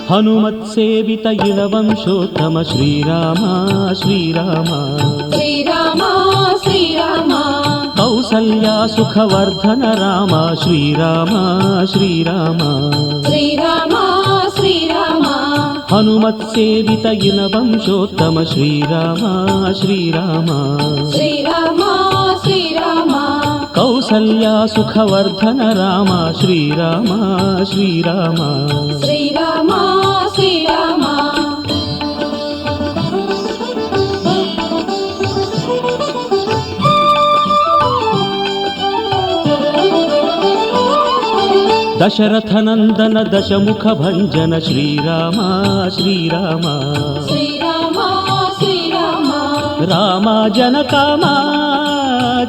హనుమత్సేవిత ఇళవంశోత్తమ శ్రీరామ శ్రీరామ శ్రీరామ శ్రీరామ కౌసల్యా సుఖవర్ధన రామ శ్రీరామ శ్రీరామ శ్రీరామ శ్రీరామ హనుమత్సేవిత ఇళవంశోత్తమ శ్రీరామ శ్రీరామ శ్రీరామ శ్రీరామ కౌసల్యా సుఖవర్ధన రామ శ్రీరామ శ్రీరామ శ్రీరామ శ్రీరామ దశరథనందన దశముఖ భంజన శ్రీరామ శ్రీరామ శ్రీరామ శ్రీరామ రామ జనకామ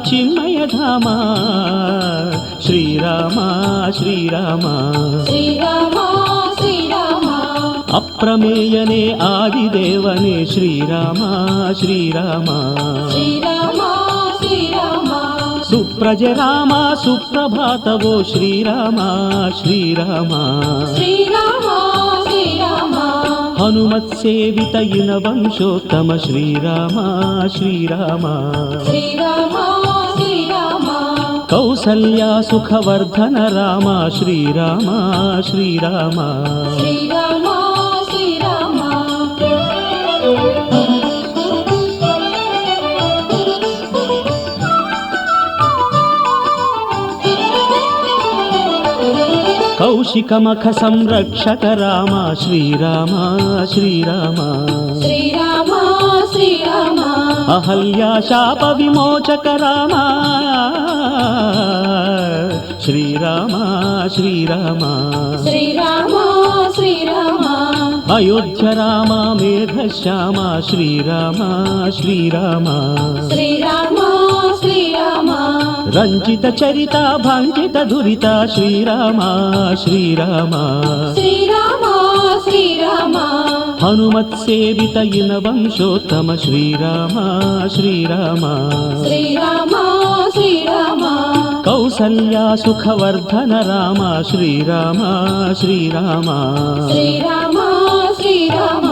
చిన్మయధామ శ్రీరామ శ్రీరామ శ్రీరామ శ్రీరామ అప్రమేయనే ఆదిదేవనే శ్రీరామ శ్రీరామ శ్రీరామ శ్రీరామ సుప్రజ రామ సుప్రభాతవో శ్రీరామ శ్రీరామ శ్రీరామ శ్రీరామ హనుమత్సేవిత ఇళవంశోత్తమ శ్రీరామ శ్రీరామ శ్రీరామ శ్రీరామ కౌసల్యా సుఖవర్ధన రామ శ్రీరామ శ్రీరామ శ్రీరామ శ్రీరామ కౌశికమఖ సంరక్షక రామ శ్రీరామ శ్రీరామ శ్రీరామ శ్రీరామ అహల్యా శాప విమోచక రామ శ్రీరామ శ్రీరామ శ్రీరామ శ్రీరామ అయోధ్య రామ మేఘశ్యామ శ్రీరామ శ్రీరామ శ్రీరామ శ్రీరామ రంజిత చరిత భంజిత దురిత శ్రీరామ శ్రీరామ శ్రీరామ శ్రీరామ హనుమత్సేవిత ఇళవంశోత్తమ శ్రీరామ శ్రీరామ శ్రీరామ శ్రీరామ కౌసల్యా సుఖవర్ధన రామ శ్రీరామ శ్రీరామ శ్రీరామ శ్రీరామ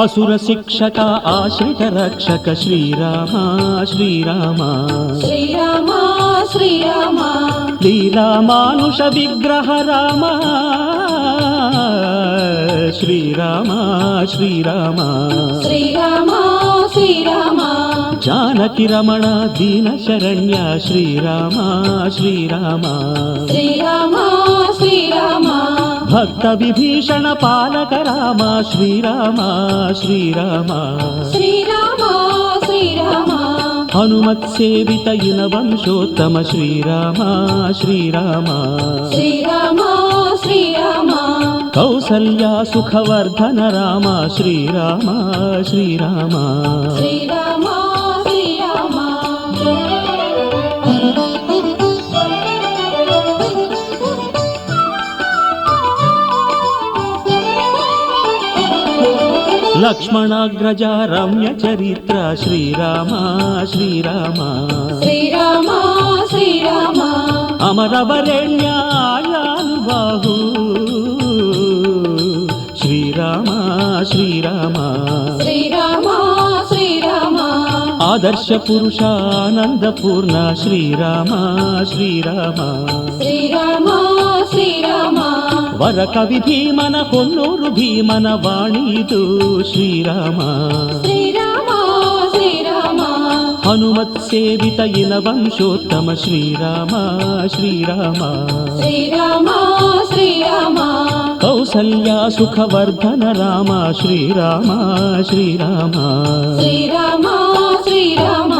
అసుర శిక్షక ఆశ్రిత రక్షక శ్రీరామ శ్రీరామ శ్రీరామ శ్రీరామ లీలా మానుష విగ్రహ రామ శ్రీరామ శ్రీరామ శ్రీరామ శ్రీరామ జానకి రమణ దీన శరణ్య శ్రీరామ శ్రీరామ శ్రీరామ శ్రీరామ భక్త విభీషణ పాలక రామ శ్రీరామ శ్రీరామ శ్రీరామ శ్రీరామ హనుమత్సేవిత ఇళవంశోత్తమ శ్రీరామ శ్రీరామ శ్రీరామ శ్రీరామ కౌసల్యా సుఖవర్ధన రామ శ్రీరామ శ్రీరామ శ్రీరామ శ్రీరామ లక్ష్మణాగ్రజ రమ్య చరిత్ర శ్రీరామ శ్రీరామ శ్రీరామ శ్రీరామ అమరవరేణ్యాయానుబాహు శ్రీరామ శ్రీరామ శ్రీరామ శ్రీరామ ఆదర్శ పురుషానందపూర్ణ శ్రీరామ శ్రీరామ శ్రీరామ శ్రీరామ వర కవి భీమన కొన్నూరు భీమన వాణీదు శ్రీరామ శ్రీరామ శ్రీరామ హనుమత్సేవిత ఇళవంశోత్తమ శ్రీరామ శ్రీరామ శ్రీరామ శ్రీరామ కౌసల్యా సుఖవర్ధన రామ శ్రీరామ శ్రీరామ శ్రీరామ శ్రీరామ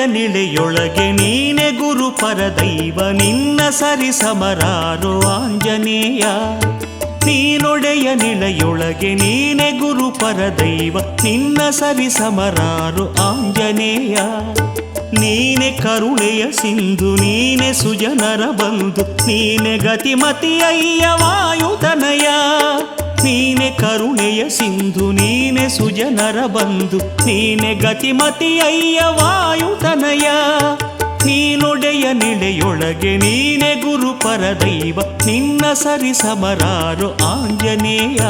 ನಿಳೆಯೊಳಗೆ ನೀನೆ ಗುರು ಪರದೈವ ನಿನ್ನ ಸರಿ ಸಮರಾರೋ ಆಂಜನೇಯ. ನೀನೊಡೆಯ ನಿಳೆಯೊಳಗೆ ನೀನೆ ಗುರು ಪರದೈವ ನಿನ್ನ ಸರಿ ಸಮರಾರು ಆಂಜನೇಯ. ನೀನೆ ಕರುಣೆಯ ಸಿಂಧು ನೀನೆ ಸುಜನರ ಬಂಧು ನೀನೆ ಗತಿಮತಿ ಅಯ್ಯ ವಾಯುತನಯ. ನೀನೆ ಕರುಣೆಯ ಸಿಂಧು ನೀನೆ ಸುಜನರ ಬಂಧು ನೀನೆ ಗತಿಮತಿ ಅಯ್ಯ ವಾಯುತನಯ. ನೀನೊಡೆಯ ನಿಳೆಯೊಳಗೆ ನೀನೆ ಗುರು ಪರದೈವ ನಿನ್ನ ಸರಿ ಸಮರಾರು ಆಂಜನೇಯ.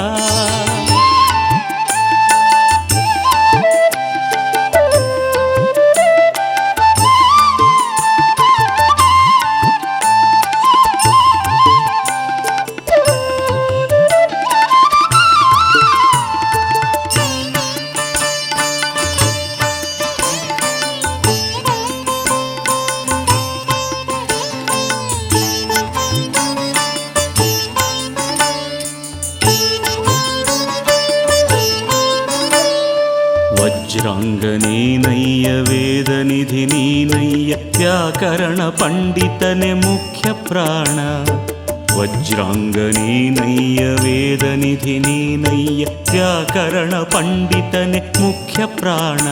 ವಜ್ರಾಂಗ ನೀನಯ್ಯ ವೇದ ನಿಧಿ ನೀನಯ್ಯ ವ್ಯಾಕರಣ ಪಂಡಿತನೆ ಮುಖ್ಯ ಪ್ರಾಣ. ವಜ್ರಾಂಗ ನೀನಯ್ಯ ವೇದ ನಿಧಿ ನೀನಯ್ಯ ವ್ಯಾಕರಣ ಪಂಡಿತನೆ ಮುಖ್ಯ ಪ್ರಾಣ.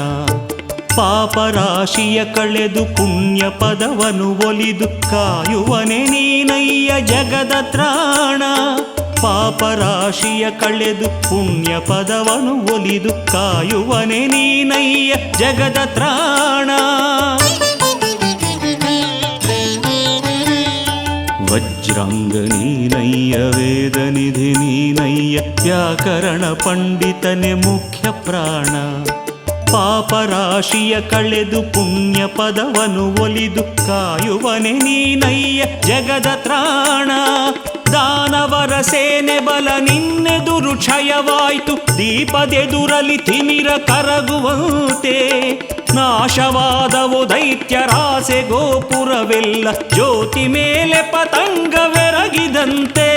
ಪಾಪರಾಶಿಯ ಕಳೆದು ಪುಣ್ಯ ಪದವನು ಒಲಿದು ಕಾಯುವನೆ ನೀನಯ್ಯ ಜಗದ ತ್ರಾಣ. ಪಾಪರಾಶಿಯ ಕಳೆದು ಪುಣ್ಯ ಪದವನು ಒಲಿದು ಕಾಯುವನೆ ನೀನಯ್ಯ ಜಗದ ತ್ರಾಣ. ವಜ್ರಾಂಗ ನೀನಯ್ಯ ವೇದ ನಿಧಿ ನೀನಯ್ಯ ವ್ಯಾಕರಣ ಪಂಡಿತನೆ ಮುಖ್ಯ ಪ್ರಾಣ. ಪಾಪರಾಶಿಯ ಕಳೆದು ಪುಣ್ಯ ಪದವನು ಒಲಿದು ಕಾಯುವನೆ ನೀನಯ್ಯ ಜಗದ ತ್ರಾಣ. ದಾನವರ ಸೇನೆ ಬಲ ನಿನ್ನೆದುರು ಕ್ಷಯವಾಯ್ತು ದೀಪದೆದುರಲಿ ತಿಮಿರ ಕರಗುವಂತೆ. ನಾಶವಾದವು ದೈತ್ಯರಾಸೆ ಗೋಪುರವೆಲ್ಲ ಜ್ಯೋತಿ ಮೇಲೆ ಪತಂಗವೆರಗಿದಂತೆ.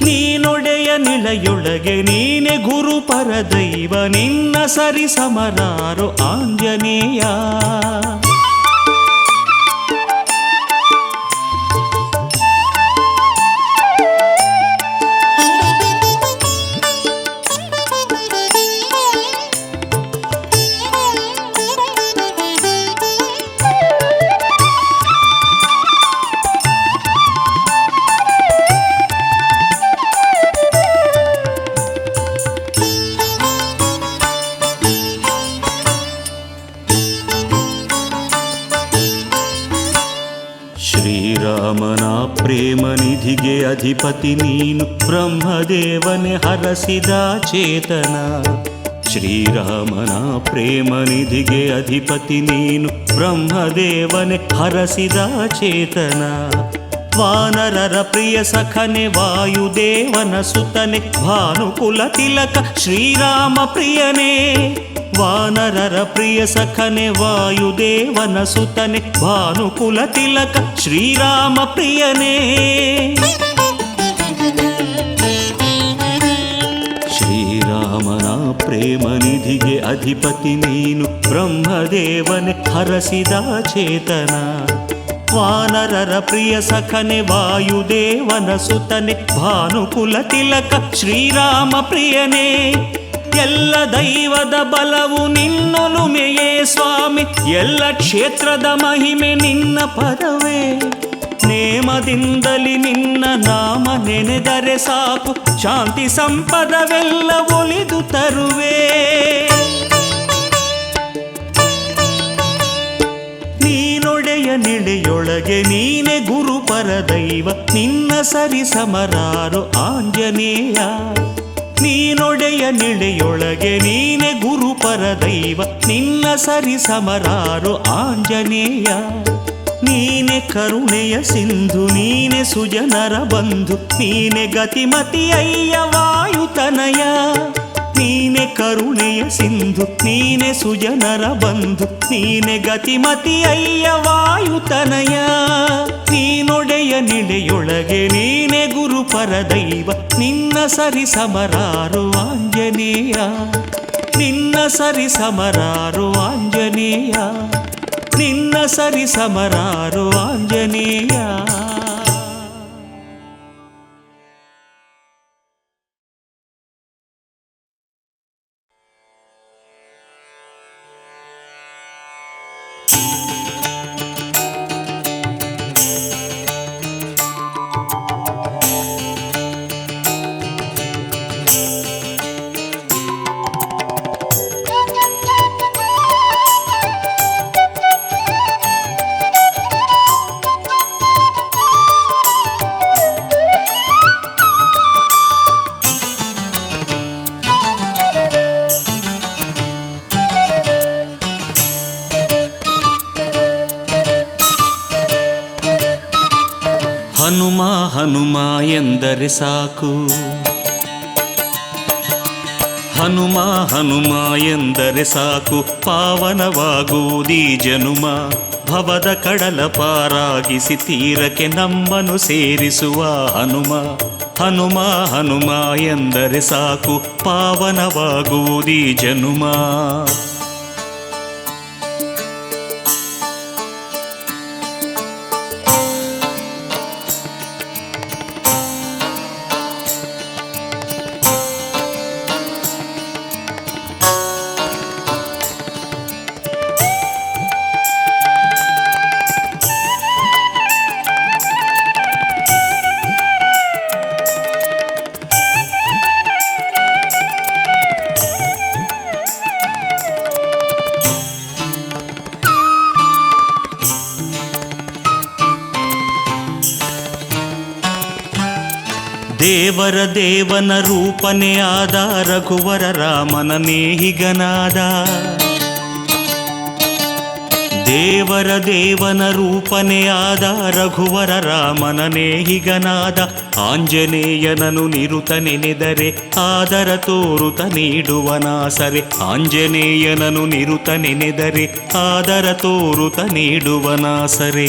ನೀನೊಡೆಯ ನಿಳೆಯೊಳಗೆ ನೀನೆ ಗುರು ಪರದೈವ ನಿನ್ನ ಸರಿ ಸಮರಾರು ಆಂಜನೇಯ. ಶ್ರೀರಾಮನ ಪ್ರೇಮ ನಿಧಿಗೆ ಅಧಿಪತಿ ನೀನು ಬ್ರಹ್ಮದೇವನೇ ಹರಸಿದ ಚೇತನ. ಶ್ರೀರಾಮನ ಪ್ರೇಮ ನಿಧಿಗೆ ಅಧಿಪತಿ ನೀನು ಬ್ರಹ್ಮದೇವನೇ ಹರಸಿದ ಚೇತನ. ವಾನರರ ಪ್ರಿಯ ಸಖನೆ ವಾಯುದೇವನ ಸುತನೆ ಭಾನುಕುಲ ತಿಲಕ ಶ್ರೀರಾಮ ಪ್ರಿಯನೇ. ವಾನರರ ಪ್ರಿಯ ಸಖನೆ ವಾಯುದೇವನ ಸುತನೆ ಭಾನುಕುಲ ತಿಲಕ ಶ್ರೀರಾಮ ಪ್ರಿಯನೇ. ಶ್ರೀರಾಮನ ಪ್ರೇಮ ನಿಧಿಗೆ ಅಧಿಪತಿ ನೀನು ಬ್ರಹ್ಮದೇವನೆ ಹರಸಿದ ಚೇತನ. ವಾನರರ ಪ್ರಿಯ ಸಖನೆ ವಾಯುದೇವನ ಸುತನೆ ಭಾನುಕುಲ ತಿಲಕ ಶ್ರೀರಾಮ ಪ್ರಿಯನೇ. ಎಲ್ಲ ದೈವದ ಬಲವು ನಿನ್ನೊಲುಮೆಯೇ ಸ್ವಾಮಿ ಎಲ್ಲ ಕ್ಷೇತ್ರದ ಮಹಿಮೆ ನಿನ್ನ ಪದವೇ. ನೇಮದಿಂದಲಿ ನಿನ್ನ ನಾಮ ನೆನೆದರೆ ಸಾಕು ಶಾಂತಿ ಸಂಪದವೆಲ್ಲ ಒಲಿದು ತರುವೆ. ನೀನೊಡೆಯ ನಿಳೆಯೊಳಗೆ ನೀನೆ ಗುರು ಪರದೈವ ನಿನ್ನ ಸರಿ ಸಮರಾರು ಆಂಜನೇಯ. ನೀನೊಡೆಯ ನಿಳೆಯೊಳಗೆ ನೀನೆ ಗುರು ಪರದೈವ ನಿನ್ನ ಸರಿ ಸಮರಾರು ಆಂಜನೇಯ. ನೀನೆ ಕರುಣೆಯ ಸಿಂಧು ನೀನೆ ಸುಜನರ ಬಂಧು ನೀನೆ ಗತಿಮತಿ ಅಯ್ಯ ವಾಯುತನಯ. ನೀನೆ ಕರುಣೆಯ ಸಿಂಧು ನೀನೆ ಸುಜನರ ಬಂಧು ನೀನೆ ಗತಿಮತಿ ಅಯ್ಯ ವಾಯುತನಯ. ನೀನೊಡೆಯ ನಿಳೆಯೊಳಗೆ ನೀನೆ ಗುರು ಪರದೈವ ನಿನ್ನ ಸರಿ ಸಮರಾರು ಆಂಜನೇಯ. ನಿನ್ನ ಸರಿ ಸಮರಾರು ಆಂಜನೇಯ, ನಿನ್ನ ಸರಿ ಸಮರಾರು ಆಂಜನೇಯ. ಹನುಮ ಹನುಮ ಎಂದರೆ ಸಾಕು, ಹನುಮ ಹನುಮ ಎಂದರೆ ಸಾಕು, ಪಾವನವಾಗುವುದೀ ಜನುಮ. ಭವದ ಕಡಲ ಪಾರಾಗಿಸಿ ತೀರಕ್ಕೆ ನಮ್ಮನ್ನು ಸೇರಿಸುವ ಹನುಮ. ಹನುಮ ಹನುಮ ಎಂದರೆ ಸಾಕು, ಪಾವನವಾಗುವುದೀ ಜನುಮ. ದೇವರ ದೇವನ ರೂಪನೇ ಆದ ರಘುವರ ರಾಮನ ನೇಹಿಗನಾದ. ದೇವರ ದೇವನ ರೂಪನೇ ಆದ ರಘುವರ ರಾಮನ ನೇಹಿಗನಾದ. ಆಂಜನೇಯನನು ನಿರುತ ನೆನೆದರೆ ಆದರ ತೋರುತ ನೀಡುವನಾಸರೆ. ಆಂಜನೇಯನನು ನಿರುತ ನೆನೆದರೆ ಆದರ ತೋರುತ ನೀಡುವನಾಸರೆ.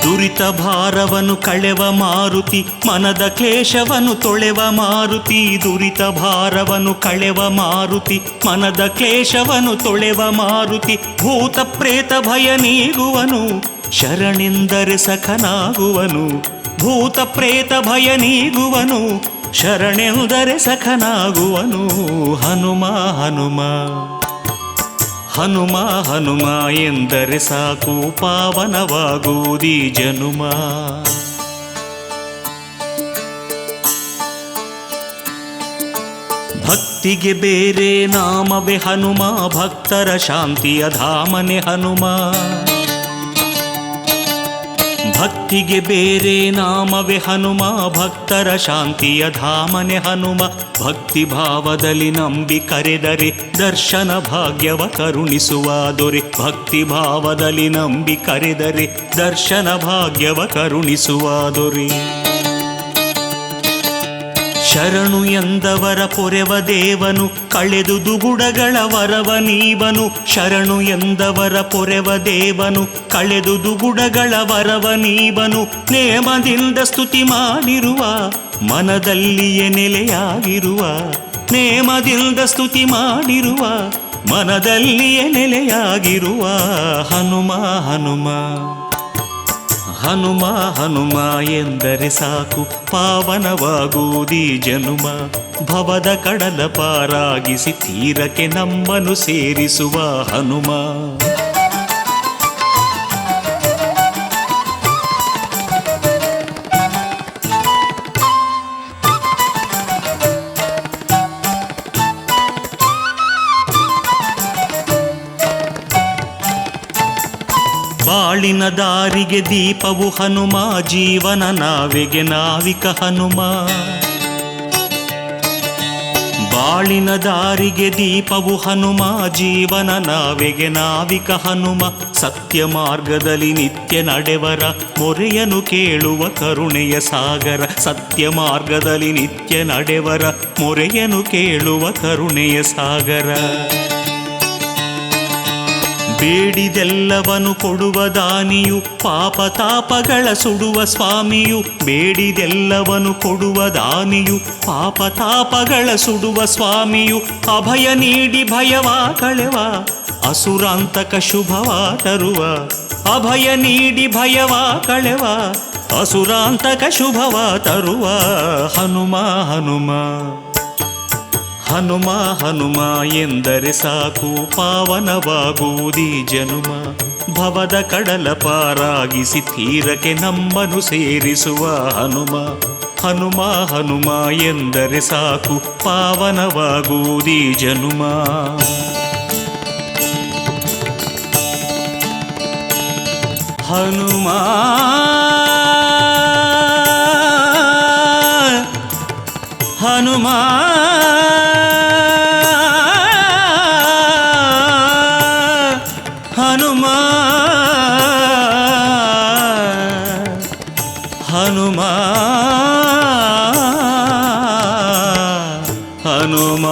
ದುರಿತ ಭಾರವನ್ನು ಕಳೆವ ಮಾರುತಿ, ಮನದ ಕ್ಲೇಶವನ್ನು ತೊಳೆವ ಮಾರುತಿ. ದುರಿತ ಭಾರವನ್ನು ಕಳೆವ ಮಾರುತಿ, ಮನದ ಕ್ಲೇಶವನ್ನು ತೊಳೆವ ಮಾರುತಿ. ಭೂತ ಪ್ರೇತ ಭಯ ನೀಗುವನು, ಶರಣೆಂದರೆ ಸಖನಾಗುವನು. ಭೂತ ಪ್ರೇತ ಭಯ ನೀಗುವನು, ಶರಣೆಂದರೆ ಸಖನಾಗುವನು. ಹನುಮ ಹನುಮ ಹನುಮ ಹನುಮ ಎಂದರೆ ಸಾಕು, ಪಾವನವಾಗುವುದೀ ಜನುಮ. ಭಕ್ತಿಗೆ ಬೇರೆ ನಾಮವೇ ಹನುಮ, ಭಕ್ತರ ಶಾಂತಿಯ ಧಾಮನೆ ಹನುಮ. ಭಕ್ತಿಗೆ ಬೇರೆ ನಾಮವೇ ಹನುಮ, ಭಕ್ತರ ಶಾಂತಿಯ ಧಾಮನೆ ಹನುಮ. ಭಕ್ತಿ ಭಾವದಲ್ಲಿ ನಂಬಿ ಕರೆದರೆ ದರ್ಶನ ಭಾಗ್ಯವ ಕರುಣಿಸುವ ದೊರೆ. ಭಕ್ತಿ ಭಾವದಲ್ಲಿ ನಂಬಿ ಕರೆದರೆ ದರ್ಶನ ಭಾಗ್ಯವ ಕರುಣಿಸುವ ದೊರೆ. ಶರಣು ಎಂದವರ ಪೊರೆವ ದೇವನು, ಕಳೆದು ದುಗುಡಗಳ ವರವ ನೀವನು. ಶರಣು ಎಂದವರ ಪೊರೆವ ದೇವನು, ಕಳೆದು ದುಗುಡಗಳ ವರವ ನೀವನು. ನೇಮದಿಂದ ಸ್ತುತಿ ಮಾಡಿರುವ, ಮನದಲ್ಲಿಯೇ ನೆಲೆಯಾಗಿರುವ. ನೇಮದಿಂದ ಸ್ತುತಿ ಮಾಡಿರುವ, ಮನದಲ್ಲಿಯೇ ನೆಲೆಯಾಗಿರುವ. ಹನುಮ ಹನುಮ ಹನುಮ ಹನುಮ ಎಂದರೆ ಸಾಕು, ಪಾವನವಾಗುವುದೀ ಜನುಮ. ಭವದ ಕಡಲ ಪಾರಾಗಿಸಿ ತೀರಕ್ಕೆ ನಮ್ಮನ್ನು ಸೇರಿಸುವ ಹನುಮ. ಬಾಳಿನ ದಾರಿಗೆ ದೀಪವು ಹನುಮ, ಜೀವನ ನಾವೆಗೆ ನಾವಿಕ ಹನುಮ. ಬಾಳಿನ ದಾರಿಗೆ ದೀಪವು ಹನುಮ, ಜೀವನ ನಾವೆಗೆ ನಾವಿಕ ಹನುಮ. ಸತ್ಯ ಮಾರ್ಗದಲ್ಲಿ ನಿತ್ಯ ನಡೆವರ ಮೊರೆಯನು ಕೇಳುವ ಕರುಣೆಯ ಸಾಗರ. ಸತ್ಯ ಮಾರ್ಗದಲ್ಲಿ ನಿತ್ಯ ನಡೆವರ ಮೊರೆಯನು ಕೇಳುವ ಕರುಣೆಯ ಸಾಗರ. ಬೇಡಿದೆಲ್ಲವನು ಕೊಡುವ ದಾನಿಯು ಪಾಪ ತಾಪಗಳ ಸುಡುವ ಸ್ವಾಮಿಯು ಬೇಡಿದೆಲ್ಲವನು ಕೊಡುವ ದಾನಿಯು ಪಾಪ ತಾಪಗಳ ಸುಡುವ ಸ್ವಾಮಿಯು ಅಭಯ ನೀಡಿ ಭಯವ ಕಳೆವ ಅಸುರಾಂತಕ ಶುಭವ ತರುವ ಅಭಯ ನೀಡಿ ಭಯವ ಕಳೆವ ಅಸುರಾಂತಕ ಶುಭವ ತರುವ ಹನುಮ ಹನುಮ ಹನುಮ ಹನುಮ ಎಂದರೆ ಸಾಕು ಪಾವನವಾಗುವುದೀ ಜನುಮ ಭವದ ಕಡಲ ಪಾರಾಗಿಸಿ ತೀರಕ್ಕೆ ನಮ್ಮನು ಸೇರಿಸುವ ಹನುಮ ಹನುಮ ಹನುಮ ಎಂದರೆ ಸಾಕು ಪಾವನವಾಗುವುದೀ ಜನುಮ ಹನುಮ ಹನುಮ ಹನುಮ ಹನುಮ ಹನುಮ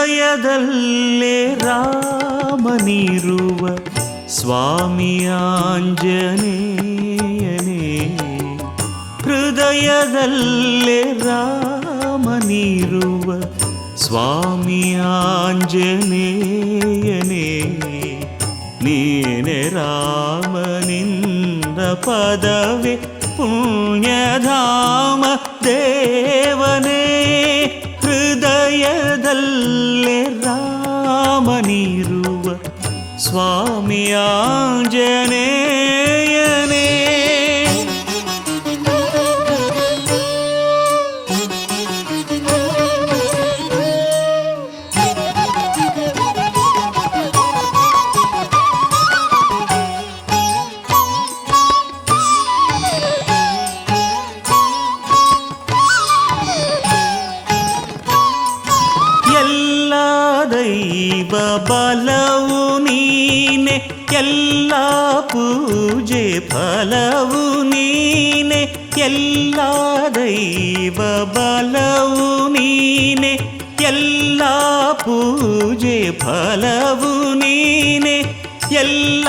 ಹೃದಯದಲ್ಲೇ ರಾಮನಿರುವ ಸ್ವಾಮಿಯಾಂಜನೇಯನೇ ಹೃದಯದಲ್ಲೇ ರಾಮನಿರುವ ಸ್ವಾಮಿಯಾಂಜನೇಯನೇ ನೀನೆ ರಾಮನಿಂದ ಪದವೇ ಪುಣ್ಯಧಾಮ ದೇವನೇ ಹೃದಯದಲ್ಲೇ ರಾಮನಿರುವ ಸ್ವಾಮಿಯಾಂಜನೇಯನೇ ದೈವ ಬಲವು ನೀನೆ ಎಲ್ಲ ಪೂಜೆ ಫಲವು ನೀನೆ ಎಲ್ಲ ದೈವ ಬಲವು ನೀನೆ ಎಲ್ಲ ಪೂಜೆ ಫಲವು ನೀನೆ ಎಲ್ಲ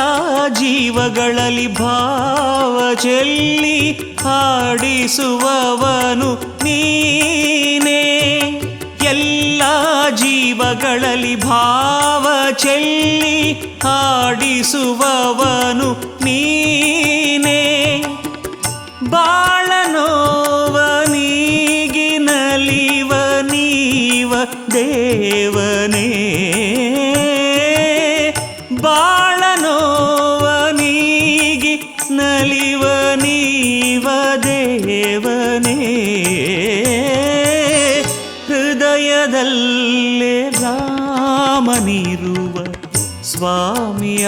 ಜೀವಗಳಲ್ಲಿ ಭಾವ ಚೆಲ್ಲಿ ಹಾಡಿಸುವವನು ನೀನೇ ಎಲ್ಲ ಜೀವಗಳಲ್ಲಿ ಭಾವ ಚೆಲ್ಲಿ ಹಾಡಿಸುವವನು ನೀನೇ ಬಾಳನೋವ ನೀಗಿ ನಲಿವ ನೀವ ದೇವನೇ ಬಾಳನೋವ ನೀಗಿ ನಲಿವ ನೀವ ದೇವನೇ ಹೃದಯದಲ್ಲೇ ರಾಮನಿರುವ ಸ್ವಾಮಿಯಾಂಜನೇಯನೇ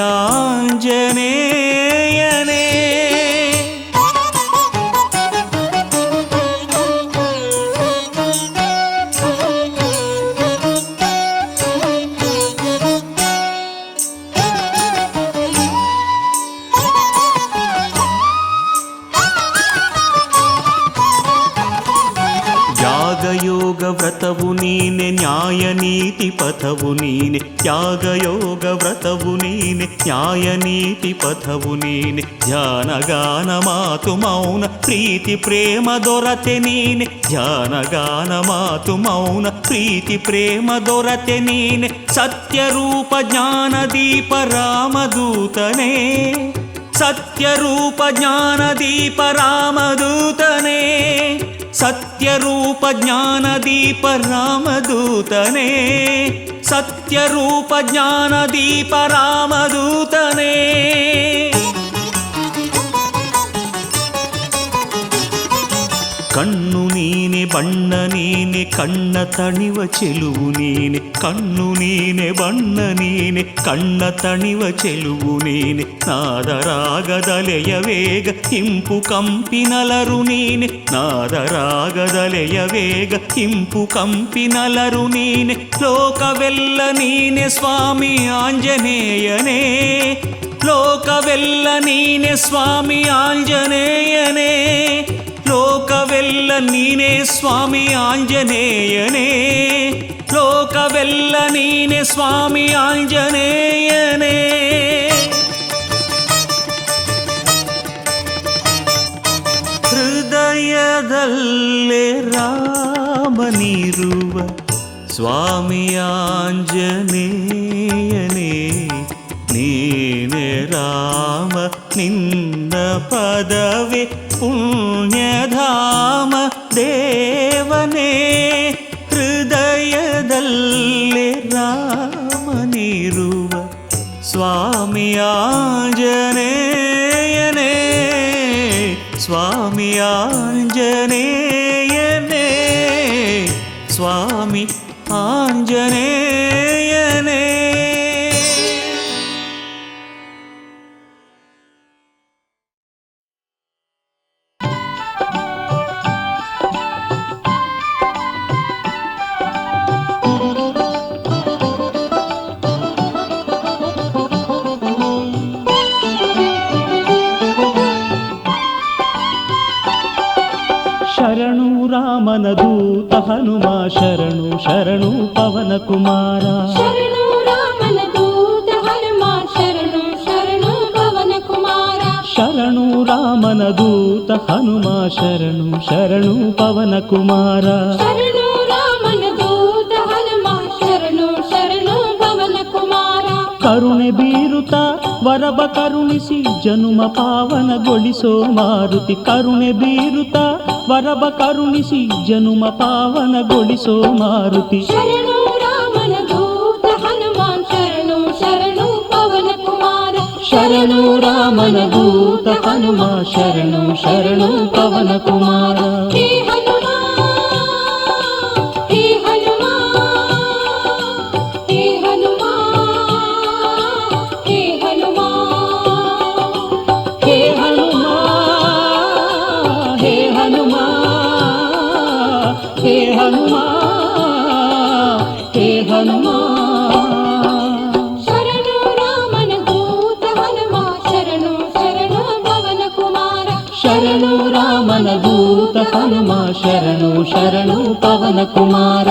ಯಾಗಯೋಗ ವ್ರತವು ನೀನೆ, ನ್ಯಾಯ ನೀತಿ ಪಥವು ನೀನೆ. ತ್ಯಾಗಯೋಗ ವ್ರತವು ನೀನೆ, ನ್ಯಾಯ ನೀತಿ ಪಥವು ನೀನೆ. ಧ್ಯಾನ ಗಾನ ಮಾತು ಮೌನ ಪ್ರೀತಿ ಪ್ರೇಮ ದೊರತೆ ನೀನೆ. ಧ್ಯಾನ ಗಾನ ಮಾತು ಮೌನ ಪ್ರೀತಿ ಪ್ರೇಮ ದೊರತೆ ನೀನೆ. ಸತ್ಯರೂಪ ಜ್ಞಾನ ದೀಪ ರಾಮದೂತನೇ, ಸತ್ಯರೂಪ ಜ್ಞಾನ ದೀಪ ರಾಮದೂತನೇ. ಸತ್ಯರೂಪ ಜ್ಞಾನ ದೀಪ ರಾಮದೂತನೇ. ಸತ್ಯರೂಪ ಜ್ಞಾನ ದೀಪ ರಾಮದೂತನೇ. ಕಣ್ಣು ನೀನೆ ಬಣ್ಣ ನೀನೆ, ಕಣ್ಣ ತಣಿವ ಚೆಲುವು ನೀನೆ. ಕಣ್ಣು ನೀನೆ ಬಣ್ಣ ನೀನೆ, ಕಣ್ಣ ತಣಿವ ಚೆಲುವು ನೀನೆ. ನಾದರಾಗದಲೆಯ ವೇಗ ಇಂಪು ಕಂಪಿನಲರು ನೀನೆ. ನಾದರಾಗದಲೆಯ ವೇಗ ಇಂಪು ಕಂಪಿನಲರು ನೀನೆ. ಲೋಕವೆಲ್ಲ ನೀನೆ ಸ್ವಾಮಿ ಆಂಜನೇಯನೇ. ಲೋಕವೆಲ್ಲ ನೀನೆ ಸ್ವಾಮಿ ಆಂಜನೇಯನೇ. ಲೋಕವೆಲ್ಲ ನೀನೆ ಸ್ವಾಮಿ ಆಂಜನೇಯನೇ. ಲೋಕವೆಲ್ಲ ನೀನೆ ಸ್ವಾಮಿ ಆಂಜನೇಯನೇ. ಹೃದಯದಲ್ಲೇ ರಾಮನಿರುವ ಸ್ವಾಮಿ ಆಂಜನೇಯನೇ. ನೀನೆ ರಾಮ ನಿನ್ನ ಪದವೇ ಪುಣ್ಯಧಾಮ ದೇವನೇ. ಹೃದಯದಲ್ಲೇ ರಾಮನಿರುವ ಸ್ವಾಮಿ ಆಂಜನೇಯನೇ. ಸ್ವಾಮಿ ಆಂಜನೇಯನೇ. ಸ್ವಾಮಿ ಆಂಜನೇಯನೇ. ಶರಣು ರಾಮನ ದೂತ ಹನುಮ, ಶರಣು ಶರಣು ಪವನ ಕುಮಾರ. ಶರಣು ರಾಮನ ದೂತ ಹನುಮ, ಶರಣು ಶರಣು ಪವನ ಕುಮಾರ. ಶರಣು ರಾಮನ ದೂತ ಹನುಮ, ಶರಣು ಶರಣು ಪವನ ಕುಮಾರ. ಶರಣು ರಾಮನ ದೂತ ಹನುಮ, ಶರಣು ಶರಣು ಪವನ ಕುಮಾರ. ಕರುಣೆ ಬೀರುತ್ತ ವರಬ ಕರುಣಿಸಿ ಜನುಮ ಪಾವನಗೊಳಿಸೋ ಮಾರುತಿ. ಕರುಣೆ ಬೀರುತ್ತ ವರಬ ಕರುಣಿಸಿ ಜನುಮ ಪಾವನಗೊಳಿಸೋ ಮಾರುತಿ. ಶರಣು ರಾಮನ ದೂತ ಹನುಮಾನ್, ಶರಣು ಶರಣು ಪವನ ಕುಮಾರ. ಶರಣು ರಾಮನ ದೂತ ಹನುಮ, ಶರಣು ಶರಣು ಪವನ ಕುಮಾರ. ಹೇ ಹನುಮ, ಹೇ ಹನುಮ, ಹೇ ಹನುಮ, ಹೇ ಹನುಮ, ಹೇ ಹನುಮ, ಹೇ ಹನುಮ, ಹೇ ಹನುಮ, ಹೇ ಹನುಮ. ಶರಣು ರಾಮನ ದೂತ ಹನುಮ, ಶರಣು ಶರಣು ಪವನ ಕುಮಾರ. ಶರಣು ರಾಮನ ದೂತ ಹನುಮ, ಶರಣು ಶರಣು ಪವನ ಕುಮಾರ.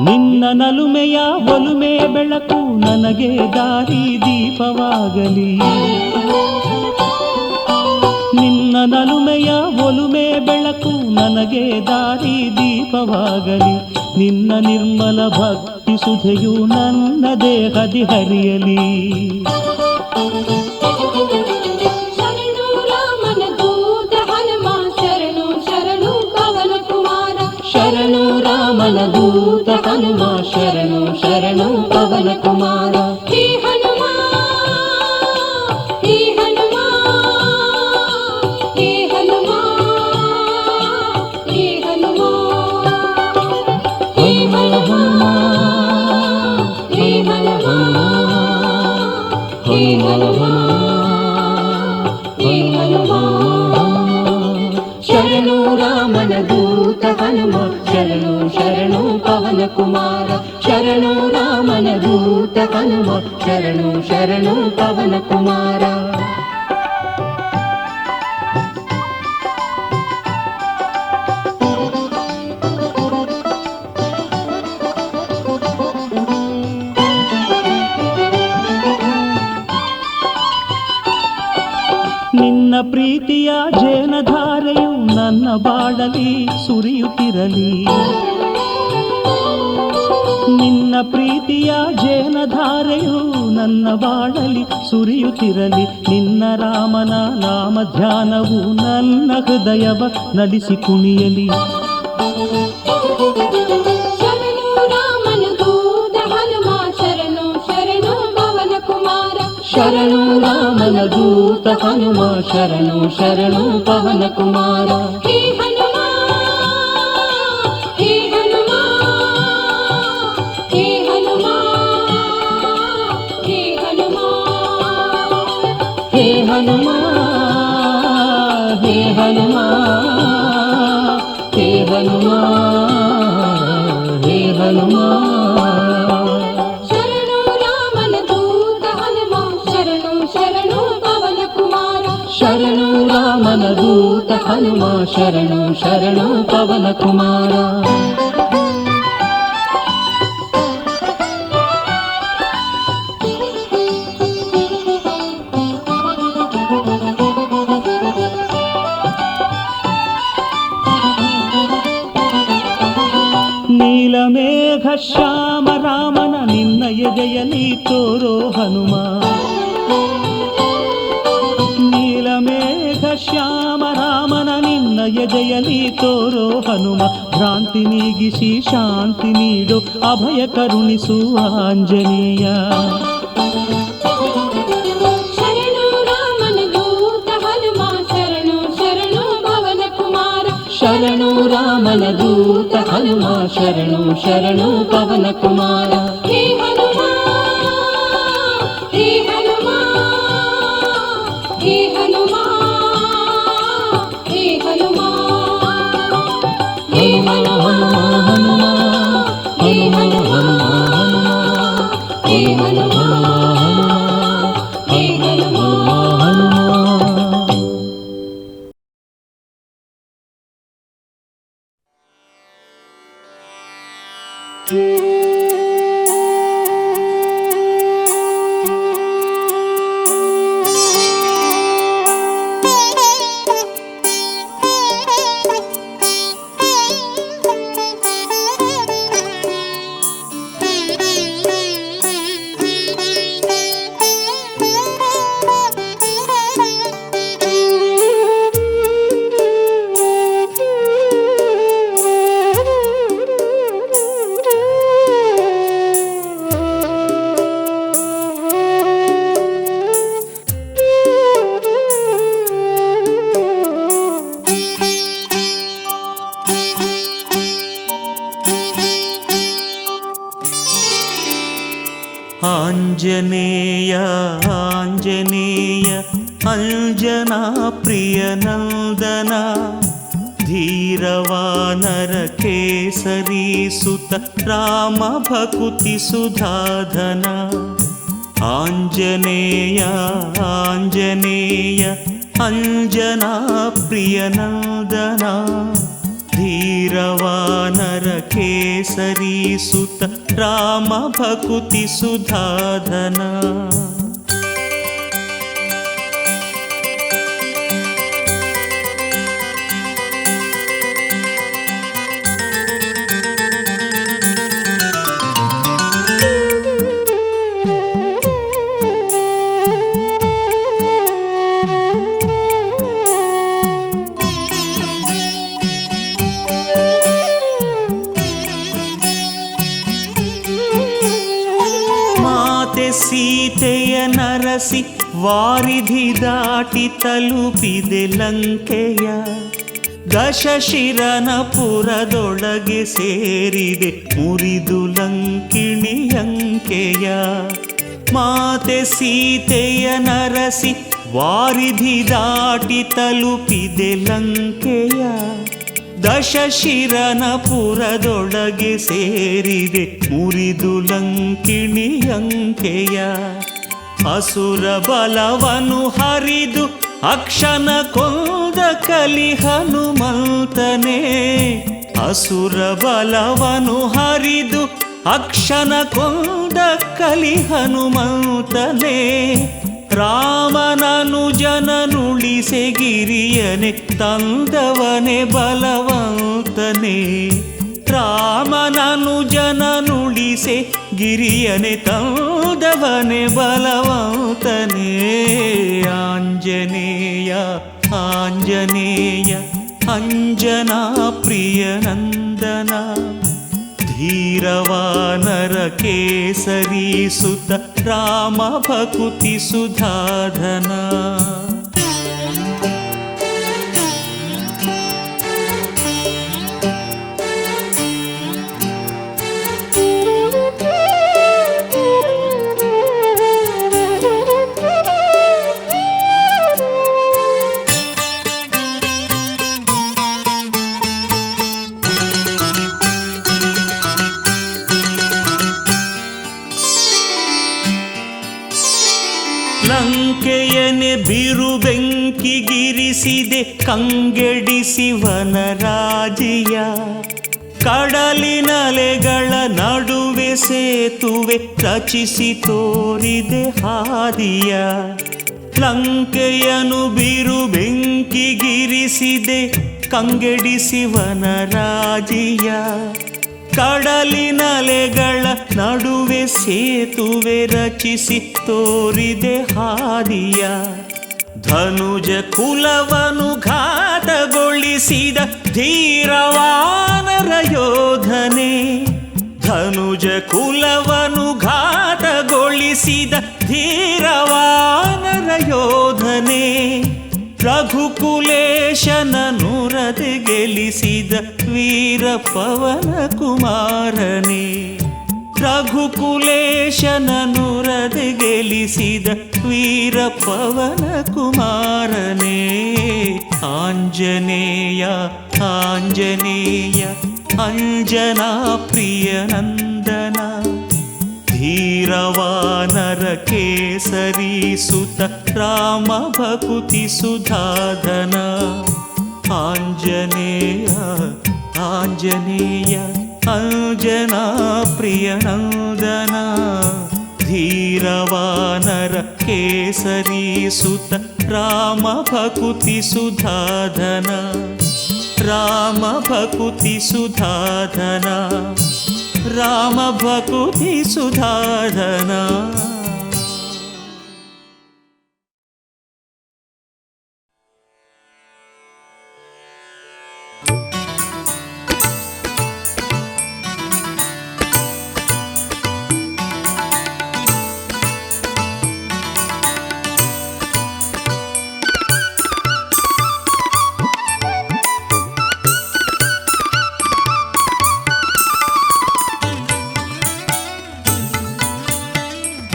ನಿನ್ನ ನಲುಮೆಯ ಒಲುಮೆ ಬೆಳಕು ನನಗೆ ದಾರಿ ದೀಪವಾಗಲಿ. ನಿನ್ನ ನಲುಮೆಯ ಒಲುಮೆ ಬೆಳಕು ನನಗೆ ದಾರಿ ದೀಪವಾಗಲಿ. ನಿನ್ನ ನಿರ್ಮಲ ಭಕ್ತಿ ಸುಧೆಯು ನನ್ನ ದೇಹದಿ ಹರಿಯಲಿ. ಶರಣು ರಾಮನ ದೂತ ಹನುಮ, ಶರಣು ಶರಣು ಪವನ ಕುಮಾರ. ಶರಣು ರಾಮನ ದೂತ ಹನುಮ, ಶರಣು ಶರಣು ಪವನ ಕುಮಾರ. ಹೇ ಹನುಮ, ಹೇ ಹನುಮ, ಹೇ ಹನುಮ, ಹೇ ಹನುಮ, ಹೇ ಹನುಮ, ಹೇ ಹನುಮ, ಹೇ ಹನುಮ, ಹೇ ಹನುಮ. ಶರಣು ರಾಮನ ದೂತ ಹನುಮ ಶರಣು ಶರಣು ಪವನ ಕುಮಾರ ಶರಣು ರಾಮನ ದೂತ ಹನುಮ ಶರಣು ಶರಣು ಪವನ ಕುಮಾರ ನಿನ್ನ ಪ್ರೀತಿಯ ಜೇನಧಾರೆಯು ನನ್ನ ಬಾಳಲಿ ಸುರಿಯುತ್ತಿರಲಿ ನಿನ್ನ ಪ್ರೀತಿಯ ಜೇನಧಾರೆಯು ನನ್ನ ಬಾಳಲಿ ಸುರಿಯುತ್ತಿರಲಿ ನಿನ್ನ ರಾಮನ ನಾಮ ಧ್ಯಾನವು ನನ್ನ ಹೃದಯವ ನಡೆಸಿ ಕುಣಿಯಲಿ ಶರಣು ರಾಮನ ದೂತ ಹನುಮ ಶರಣು ಶರಣು ಪವನ ಕುಮಾರ ಶರಣು ರಾಮನ ದೂತ ಹನುಮ ಶರಣು ಶರಣು ಪವನ ಕುಮಾರ ಹೇ ಹನುಮ ಹೇ ಹನುಮ ಹೇ ಹನುಮ ಹೇ ಹನುಮ ಹೇ ಹನುಮ ಹೇ ಹನುಮ ಹೇ ಹನುಮ ಹೇ ಹನುಮ ಶರಣು ರಾಮನ ದೂತ ಹನುಮ ಶರಣು ಶರಣು ಪವನ ಕುಮಾರ ಶರಣು ರಾಮನ ದೂತ ಹನುಮ ಶರಣು ಶರಣು ಪವನ ಕುಮಾರ ನೀಲಮೇಘ ಶ್ಯಾಮ ರಾಮನ ನಿನ್ನ ಎದೆಯಲಿ ತೋರೋ ಹನುಮ ನೀಲಮೇಘ ಶ್ಯಾಮ ರಾಮನ ನಿನ್ನ ಎದೆಯಲಿ ತೋರೋ ಹನುಮ ಭ್ರಾಂತಿ ನೀಗಿಸಿ ಶಾಂತಿ ನೀಡು ಅಭಯ ಕರುಣಿಸುವ ಆಂಜನೇಯ ಶರಣು ರಾಮನ ದೂತ ಹನುಮ ಶರಣು ಶರಣು ಪವನ ಕುಮಾರ ಶರಣು ರಾಮನ ದೂತ ಹನುಮ ಶರಣು ಶರಣು ಪವನ ಕುಮಾರ ಹೇ ಹನುಮ ಹೇ ಹನುಮ ಹೇ ಹನುಮ ಹೇ ಹನುಮ ಹೇ ಹನುಮ ಹೇ ಹನುಮ ಹೇ ಹನುಮ ಹೇ ಹನುಮ ಆಂಜನೇಯ ಆಂಜನೇಯ ಅಂಜನಾ ಪ್ರಿಯ ನಂದನ ಧೀರವಾನರ ಕೇಸರಿ ಸುತ ರಾಮ ಭಕುತಿ ಸುಧಾಧನ ಆಂಜನೇಯ ಆಂಜನೇಯ ಅಂಜನಾ ಪ್ರಿಯ ನಂದನ ಧೀರವಾನರ ಕೇಸರಿ ಸುತ ರಾಮ ಭಕುತಿ ಸುಧಾಧನ ಸೀತೆಯ ನರಸಿ ವಾರಿಧಿ ದಾಟಿ ತಲುಪಿದೆ ಲಂಕೆಯ ದಶಶಿರನ ಪುರದೊಳಗೆ ಸೇರಿದೆ ಮುರಿದು ಲಂಕಿಣಿಯಂಕೆಯ ಮಾತೆ ಸೀತೆಯ ನರಸಿ ವಾರಿಧಿ ದಾಟಿ ತಲುಪಿದೆ ಲಂಕೆಯ ದಶಶಿರನ ಪುರದೊಳಗೆ ಸೇರಿದೆ ಮುರಿದು ಲಂಕಿಣಿಯಂಕೆಯ. ಅಸುರ ಬಲವನು ಹರಿದು ಅಕ್ಷನ ಕೊಂದ ಕಲಿ ಹನುಮಂತನೇ. ಅಸುರ ಬಲವನು ಹರಿದು ಅಕ್ಷನ ಕೊಂದ ಕಲಿ ಹನುಮಂತನೇ. ರಾಮನನು ಜನನುಳಿಸೆ ಗಿರಿಯನೆ ತಂದವನೆ ಬಲವಂತನೇ. ರಾಮನನು ಜನನುಳಿಸೆ ಗಿರಿಯನೆ ತಂದವನೆ ಬಲವಂತನೇ. ಆಂಜನೇಯ ಆಂಜನೇಯ ಅಂಜನಾ ಪ್ರಿಯ ನಂದನ. ಧೀರವಾನರ ಕೇಸರಿ ಸುತ ರಾಮ ಭಕುತಿ ಸುಧಾಧನ. ಲಂಕೆಯನೆ ಬಿರು ಬೆಂಕಿಗಿರಿಸಿದೆ ಕಂಗೆಡಿಸಿ ವನರಾಜಿಯ. ಕಡಲಿನಲೆಗಳ ನಡುವೆ ಸೇತುವೆ ರಚಿಸಿ ತೋರಿದೆ ಹಾದಿಯ. ಲಂಕೆಯನು ಬಿರು ಬೆಂಕಿಗಿರಿಸಿದೆ ಕಂಗೆಡಿಸಿ ವನರಾಜಿಯ. ಕಡಲಿನಲೆಗಳ ನಡುವೆ ಸೇತುವೆ ರಚಿಸಿ ತೋರಿದೆ ಹಾದಿಯ. ಧನುಜ ಕುಲವನು ಘಾತಗೊಳಿಸಿದ ಧೀರವಾನರ ಯೋಧನೆ. ಧನುಜ ಕುಲವನು ಘಾತಗೊಳಿಸಿದ ಧೀರವಾನರ ಯೋಧನೆ. ರಘುಕುಲೇಶನ ನುರದೆ ಗೆಲಿಸಿದ ವೀರ ಪವನ ಕುಮಾರನೇ. ರಘುಕುಲೇಶನ ನುರದೆ ಗೆಲಿಸಿದ ವೀರ ಪವನ ಕುಮಾರನೇ. ಆಂಜನೇಯ ಆಂಜನೇಯ ಅಂಜನಾ ಪ್ರಿಯ ನಂದನ. ಧೀರವಾನರ ಕೇಸರಿ ಸುತ ರಾಮ ಭಕುತಿ ಸುಧಾಧನ. ಆಂಜನೇಯ ಆಂಜನೇಯ ಅಂಜನಾ ಪ್ರಿಯ ನಂದನ. ಧೀರವಾನರ ಕೇಸರಿ ಸುತ ರಾಮ ಭಕುತಿ ಸುಧಾಧನ. ರಾಮ ಭಕುತಿ ಸುಧಾಧನ. ರಾಮ ಭಕುತಿ ಸುಧಾಧನ.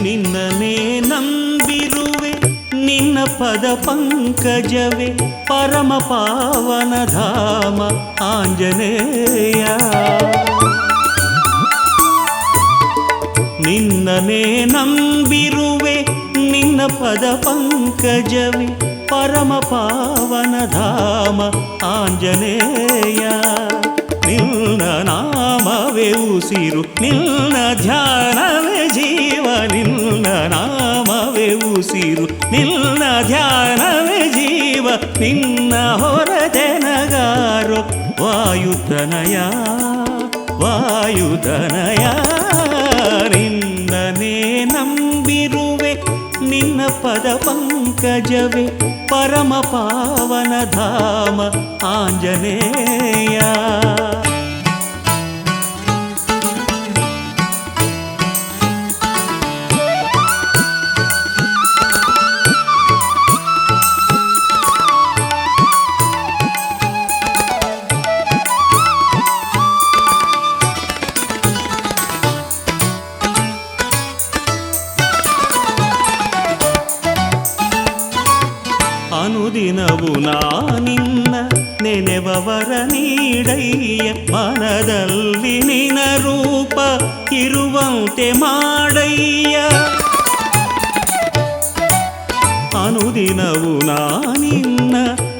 ನಿನ್ನನೇ ನಂಬಿರುವೆ ನಿನ್ನ ಪದ ಪಂಕಜವೇ ಪರಮ ಪಾವನ ಧಾಮ ಆಂಜನೇಯ. ನಿನ್ನನೇ ನಂಬಿರುವೆ ನಿನ್ನ ಪದ ಪಂಕಜವೇ ಪರಮ ಪಾವನ ಧಾಮ ಆಂಜನೇಯ. ನಿನ್ನ ನಾಮವೇ ಉಸಿರು ನಿನ್ನ ಧ್ಯಾನವೇ ಜೀವ. ನಿನ್ನ ನಾಮವೇ ಉಸಿರು ನಿನ್ನ ಧ್ಯಾನವೇ ಜೀವ. ನಿನ್ನ ಹೊರತೆ ನಗಾರೋ ವಾಯುತನಯ ವಾಯುತನಯ. ನಿನ್ನನೇ ನಂಬಿರುವೆ ನಿನ್ನ ಪದ ಪಂಕಜವೇ ಪರಮ ಪಾವನ ಧಾಮ ಆಂಜನೇಯ. ಅನುದಿನವು ನಾನಿನ್ನ ನೆನೆವವರ ನೀಡಯ್ಯ ಮನದಲ್ಲಿ ನಿನ ರೂಪ ಇರುವಂತೆ ಮಾಡಯ್ಯ ಅನುದಿನವು ನಾನಿನ್ನ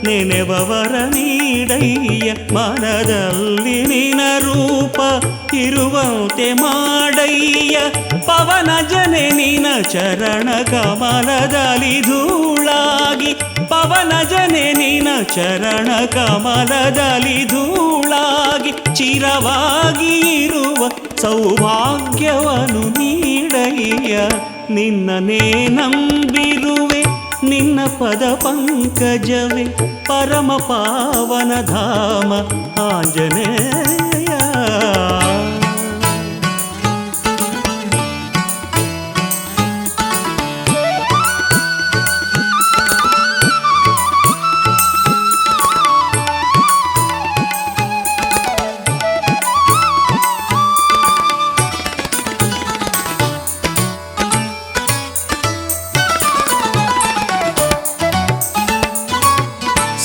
ನೆನೆವವರ ನೀಡಯ್ಯ ಮನದಲ್ಲಿ ನಿನ ರೂಪ ಇರುವಂತೆ ಮಾಡಯ್ಯ ಪವನ ಜನೆ ನಿನ ಚರಣ ಕಮಲದಲ್ಲಿ ಧೂಳಾಗಿ ಪವನ ಜನೆ ನಿನ ಚರಣ ಕಮಲದಲ್ಲಿ ಧೂಳಾಗಿ ಚಿರವಾಗಿ ಇರುವ ಸೌಭಾಗ್ಯವನ್ನು ನೀಡಯ್ಯ ನಿನ್ನನೇ ನಂಬಿರುವೆ ನಿನ್ನ ಪದ ಪಂಕಜವೇ ಪರಮ ಪಾವನ ಧಾಮ ಆಂಜನೇಯ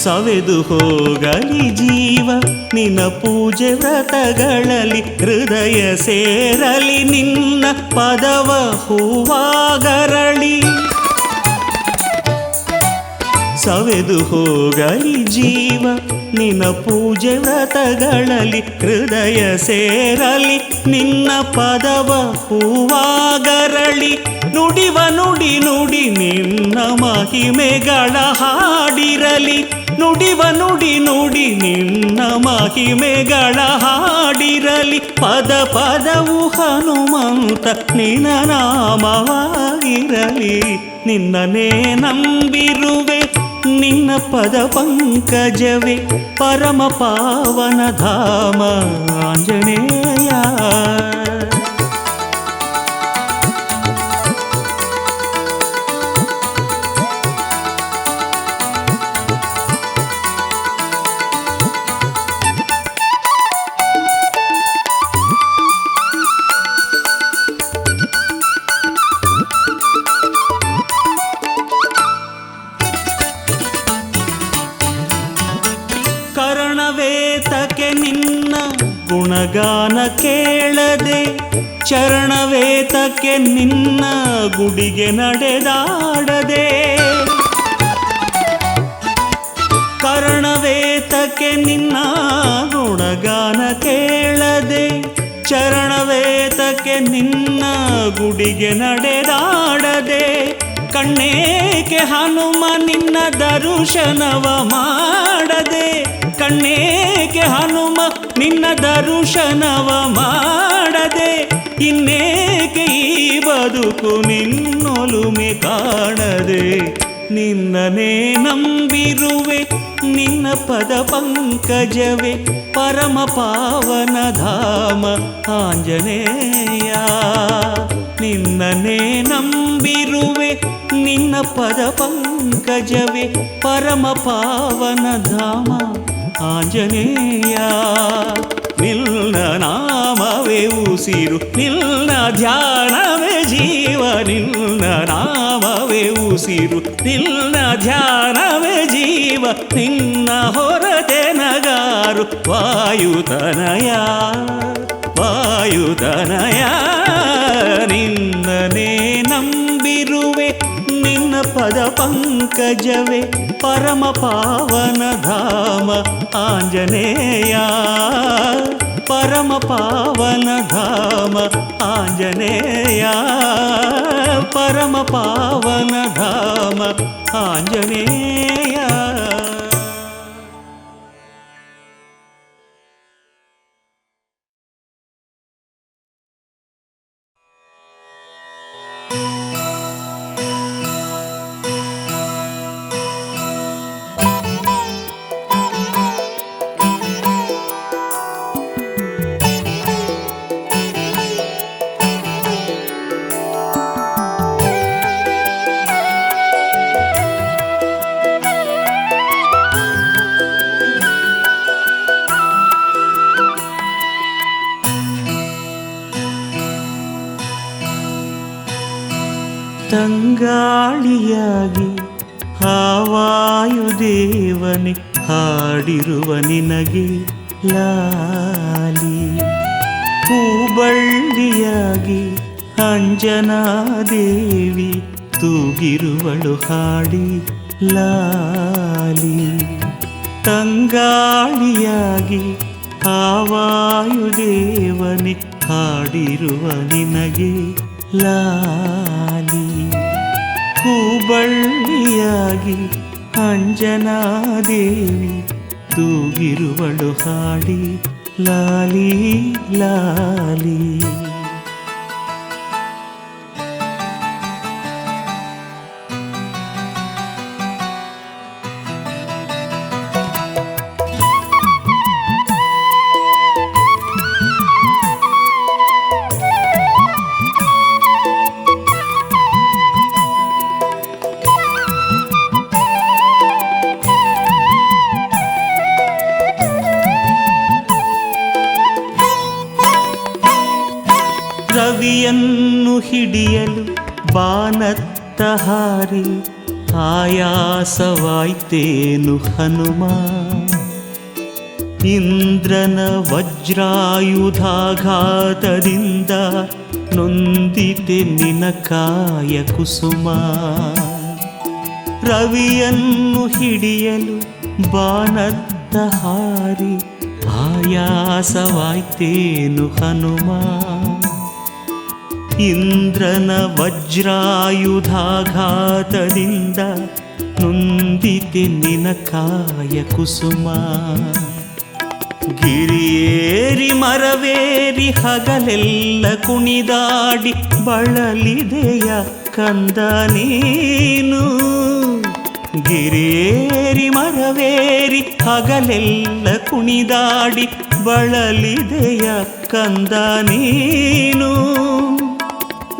ಸವೆದು ಹೋಗಲಿ ಜೀವ ನಿನ್ನ ಪೂಜೆ ವ್ರತಗಳಲ್ಲಿ ಹೃದಯ ಸೇರಲಿ ನಿನ್ನ ಪದವ ಹೂವಾಗರಳಿ ಸವೆದು ಹೋಗಲಿ ಜೀವ ನಿನ್ನ ಪೂಜೆ ವ್ರತಗಳಲ್ಲಿ ಹೃದಯ ಸೇರಲಿ ನಿನ್ನ ಪದವ ಹೂವಾಗರಳಿ ನುಡಿವ ನುಡಿ ನುಡಿ ನಿನ್ನ ಮಹಿಮೆಗಳ ಹಾಡಿರಲಿ ನುಡಿವ ನುಡಿ ನುಡಿ ನಿನ್ನ ಮಹಿಮೆಗಳ ಹಾಡಿರಲಿ ಪದ ಪದವು ಹನುಮಂತ ನಿನ್ನ ನಾಮವಾಗಿರಲಿ ನಿನ್ನನೇ ನಂಬಿರುವೆ ನಿನ್ನ ಪದ ಪಂಕಜವೇ ಪರಮ ಪಾವನ ಧಾಮ ಆಂಜನೇಯ ಕರ್ಣವೇತಕ್ಕೆ ನಿನ್ನ ಗುಣಗಾನ ಕೇಳದೆ ಚರಣವೇತಕ್ಕೆ ನಿನ್ನ ಗುಡಿಗೆ ನಡೆದಾಡದೆ ಕರ್ಣವೇತಕ್ಕೆ ನಿನ್ನ ಗುಣಗಾನ ಕೇಳದೆ ಚರಣವೇತಕ್ಕೆ ನಿನ್ನ ಗುಡಿಗೆ ನಡೆದಾಡದೆ ಕಣ್ಣೇಕೆ ಹನುಮ ನಿನ್ನ ದರ್ಶನವ ಮಾಡದೆ ಕಣ್ಣೇಕೆ ಹನುಮ ನಿನ್ನ ದರ್ಶನವ ಮಾಡದೆ ಇನ್ನೇಕೆ ಈ ಬದುಕು ನಿನ್ನೊಲುಮೆ ಕಾಣದೆ ನಿನ್ನನೇ ನಂಬಿರುವೆ ನಿನ್ನ ಪದ ಪಂಕಜವೇ ಪರಮ ಪಾವನ ಧಾಮ ಆಂಜನೇಯ ನಿನ್ನನೇ ನಂಬಿರುವೆ ನಿನ್ನ ಪದ ಪಂಕಜವೇ ಪರಮ ಪಾವನ ಧಾಮ ಆಂಜನೇಯ ನಿನ್ನ ನಾಮವೇ ಉಸಿರು ನಿನ್ನ ಧ್ಯಾನವೇ ಜೀವ ನಿನ್ನ ನಾಮವೇ ಉಸಿರು ನಿನ್ನ ಧ್ಯಾನವೇ ಜೀವ ನಿನ್ನ ಹೊರತೆ ನಗಾರು ವಾಯುತನಯ ವಾಯುತನಯ ನಿನ್ನನೇ ನಂಬಿರುವೆ ನಿನ್ನ ಪದ ಪಂಕಜವೇ ಪರಮ ಪಾವನ ಧಾಮ ಆಂಜನೇಯ ಪರಮ ಪಾವನ ಧಾಮ ಆಂಜನೇಯ ಪರಮ ಪಾವನ ಧಾಮ ಆಂಜನೇಯ ತಂಗಾಳಿಯಾಗಿ ಆ ವಾಯುದೇವನೇ ಹಾಡಿರುವ ನಿನಗೆ ಲಾಲಿ. ಹೂಬಳ್ಳಿಯಾಗಿ ಅಂಜನಾದೇವಿ ತೂಗಿರುವಳು ಹಾಡಿ ಲಾಲಿ. ತಂಗಾಳಿಯಾಗಿ ಆ ವಾಯುದೇವನೇ ಹಾಡಿರುವ ನಿನಗೆ ಲಾಲಿ. ಹೂಬಳ್ಳಿಯಾಗಿ ಅಂಜನಾದೇವಿ ತೂಗಿರುವಳು ಹಾಡಿ ಲಾಲಿ ಲಾಲಿ. ರವಿಯನ್ನು ಹಿಡಿಯಲು ಬಾನತ್ತ ಹಾರಿ ಆಯಾಸವಾಯ್ತೇನು ಹನುಮ. ಇಂದ್ರನ ವಜ್ರಾಯುಧಾಘಾತದಿಂದ ನೊಂದಿತೆ ನಿನ ಕಾಯ ಕುಸುಮ. ರವಿಯನ್ನು ಹಿಡಿಯಲು ಬಾನತ್ತ ಹಾರಿ ಆಯಾಸವಾಯ್ತೇನು ಹನುಮ. ಇಂದ್ರನ ವಜ್ರಾಯುಧಾಘಾತದಿಂದ ನೊಂದಿತೆ ನಿನ ಕಾಯ ಕುಸುಮ. ಗಿರಿಯೇರಿ ಮರವೇರಿ ಹಗಲೆಲ್ಲ ಕುಣಿದಾಡಿ ಬಳಲಿದೆಯ ಕಂದ ನೀನು. ಗಿರಿಯೇರಿ ಮರವೇರಿ ಹಗಲೆಲ್ಲ ಕುಣಿದಾಡಿ ಬಳಲಿದೆಯ ಕಂದ ನೀನು.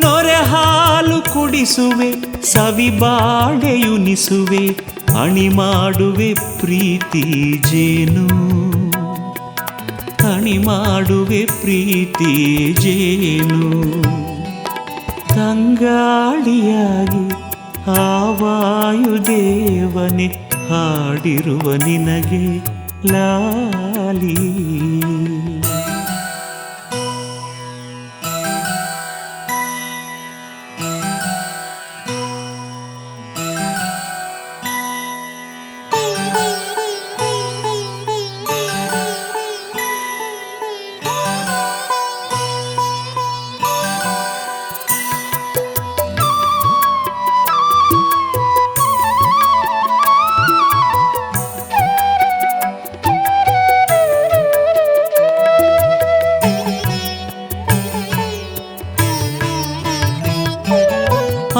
ನೊರೆ ಹಾಲು ಕುಡಿಸುವೆ ಸವಿ ಬಾಳೆಯುನಿಸುವೆ ಅಣಿ ಮಾಡುವೆ ಪ್ರೀತಿ ಜೇನು. ಅಣಿ ಮಾಡುವೆ ಪ್ರೀತಿ ಜೇನು. ತಂಗಾಳಿಯಾಗಿ ಆ ವಾಯುದೇವನೇ ಹಾಡಿರುವ ನಿನಗೆ ಲಾಲಿ.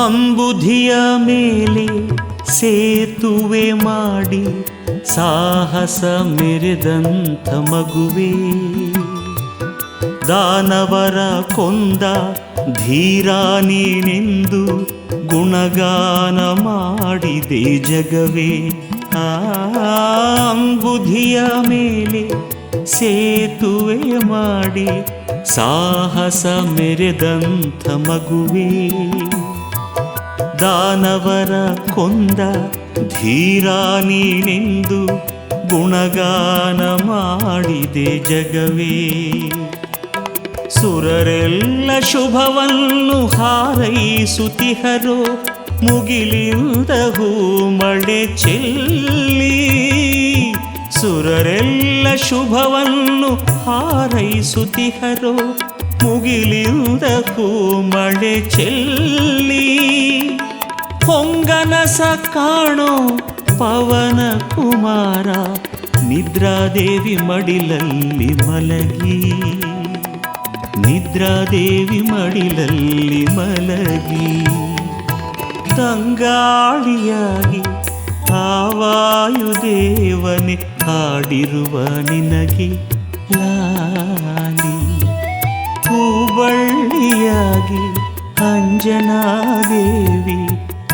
ಅಂಬುಧಿಯ ಮೇಲೆ ಸೇತುವೆ ಮಾಡಿ ಸಾಹಸ ಮೆರೆದಂಥ ಮಗುವೆ. ದಾನವರ ಕೊಂದ ಧೀರ ನೀನೆಂದು ಗುಣಗಾನ ಮಾಡಿದೆ ಜಗವೇ. ಅಂಬುಧಿಯ ಮೇಲೆ ಸೇತುವೆ ಮಾಡಿ ಸಾಹಸ ಮೆರೆದಂಥ ಮಗುವೆ. ದಾನವರ ಕೊಂದ ಧೀರ ನೀನೆಂದು ಗುಣಗಾನ ಮಾಡಿದೆ ಜಗವೇ. ಸುರರೆಲ್ಲ ಶುಭವನ್ನು ಹಾರೈಸುತ್ತಿಹರೋ ಮುಗಿಲಿಂದ ಹೂ ಮಳೆ ಚೆಲ್ಲಿ. ಸುರರೆಲ್ಲ ಶುಭವನ್ನು ಹಾರೈಸುತ್ತಿಹರೋ ಮುಗಿಲಿಂದ ಹೂ ಮಳೆ ಚೆಲ್ಲಿ. ಹೊಂಗನಸ ಕಾಣೋ ಪವನ ಕುಮಾರ ನಿದ್ರಾದೇವಿ ಮಡಿಲಲ್ಲಿ ಮಲಗಿ. ನಿದ್ರಾದೇವಿ ಮಡಿಲಲ್ಲಿ ಮಲಗಿ. ತಂಗಾಳಿಯಾಗಿ ಆ ವಾಯುದೇವನೇ ಹಾಡಿರುವ ನಿನಗೆ ಲಾಲಿ. ಹೂಬಳ್ಳಿಯಾಗಿ ಅಂಜನಾದೇವಿ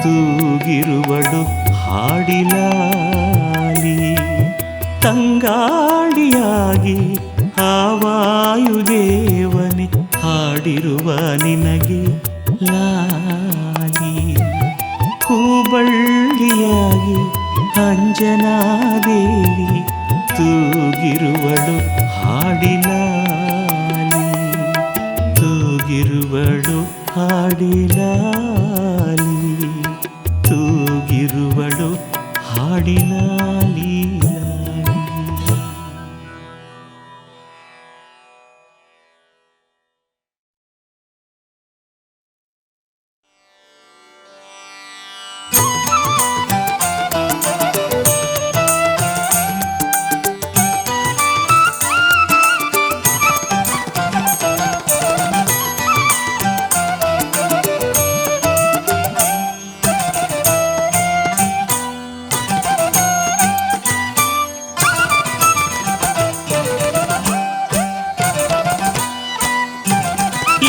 ತೂಗಿರುವಳು ಹಾಡಿಲಾಲಿ. ತಂಗಾಳಿಯಾಗಿ ಆ ವಾಯುದೇವನೇ ಹಾಡಿರುವ ನಿನಗೆ ಲಾಲಿ. ಹೂಬಳ್ಳಿಯಾಗಿ ಅಂಜನಾದೇವಿ ತೂಗಿರುವಳು ಹಾಡಿಲಾಲಿ, ತೂಗಿರುವಳು ಹಾಡಿಲಾಲಿ, ತೂಗಿರುವಳು ಹಾಡಿಲಾಲಿ.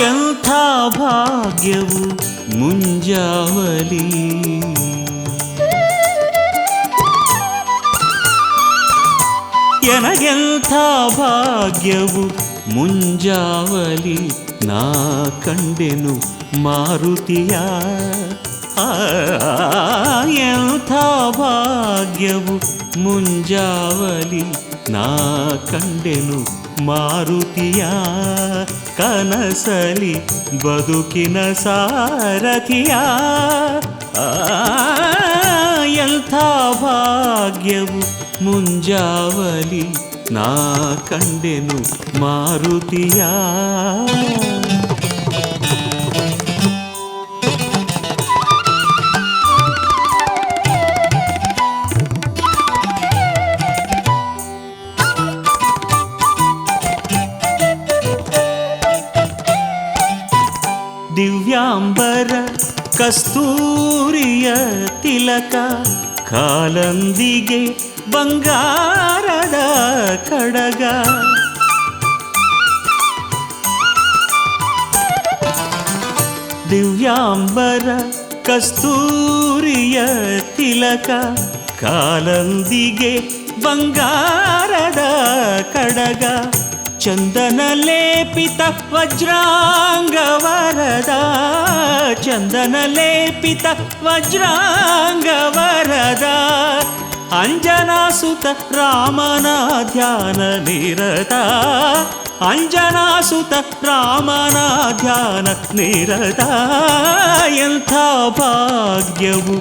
ಎಂಥ ಭಾಗ್ಯವು ಮುಂಜಾವಲಿ, ಎನಗೆಂಥ ಭಾಗ್ಯವು ಮುಂಜಾವಲಿ, ನಾ ಕಂಡೆನು ಮಾರುತಿಯ. ಎಂಥ ಭಾಗ್ಯವು ಮುಂಜಾವಲಿ, ನಾ ಕಂಡೆನು ಮಾರುತಿಯ. ಕನಸಲಿ ಬದುಕಿನ ಸಾರಥಿಯ. ಎಂಥ ಭಾಗ್ಯವು ಮುಂಜಾವಲಿ, ನಾ ಕಂಡೆನು ಮಾರುತಿಯ. ದಿವ್ಯಾಂಬರ ಕಸ್ತೂರಿಯ ತಿಲಕ, ಕಾಲಂದಿಗೆ ಬಂಗಾರದ ಕಡಗ. ದಿವ್ಯಾಂಬರ ಕಸ್ತೂರಿಯ ತಿಲಕ, ಕಾಲಂದಿಗೆ ಬಂಗಾರದ ಕಡಗ. ಚಂದನ ಲೇಪಿತ ವಜ್ರಾಂಗವರದ, ಚಂದನ ಲೇಪಿತ ವಜ್ರಾಂಗವರದ. ಅಂಜನಾಸುತ ರಾಮನ ಧ್ಯಾನ ನಿರತ, ಅಂಜನಾಸುತ ರಾಮನ ಧ್ಯಾನ ನಿರತ. ಎಂಥ ಭಾಗ್ಯವು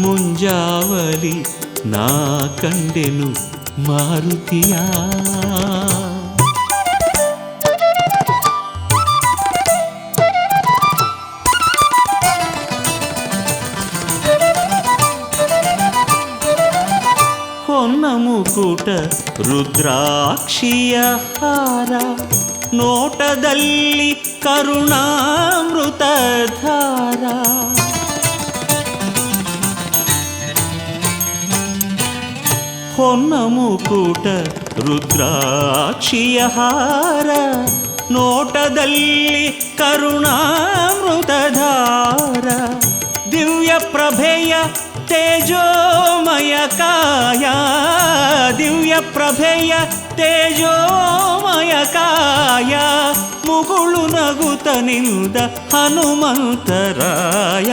ಮುಂಜಾವಲಿ, ನಾ ಕಂಡೆನು ಮಾರುತಿಯ. ಹೊನ್ನ ಮುಕುಟ ರುದ್ರಾಕ್ಷಿಯ ಹಾರ, ನೋಟದಲ್ಲಿ ಕರುಣಾಮೃತ ಧಾರ. ಹೊನ್ನ ಮುಕುಟ ರುದ್ರಾಕ್ಷಿಯ ಹಾರ, ನೋಟದಲ್ಲಿ ಕರುಣಾಮೃತ ಧಾರ. ದಿವ್ಯ ಪ್ರಭೆಯ ತೇಜೋಮಯ ಕಾಯ, ದಿವ್ಯ ಪ್ರಭೆಯ ತೇಜೋಮಯ ಕಾಯ. ಮುಗುಳು ನಗುತ ನಿಲ್ದ ಹನುಮಂತರಾಯ,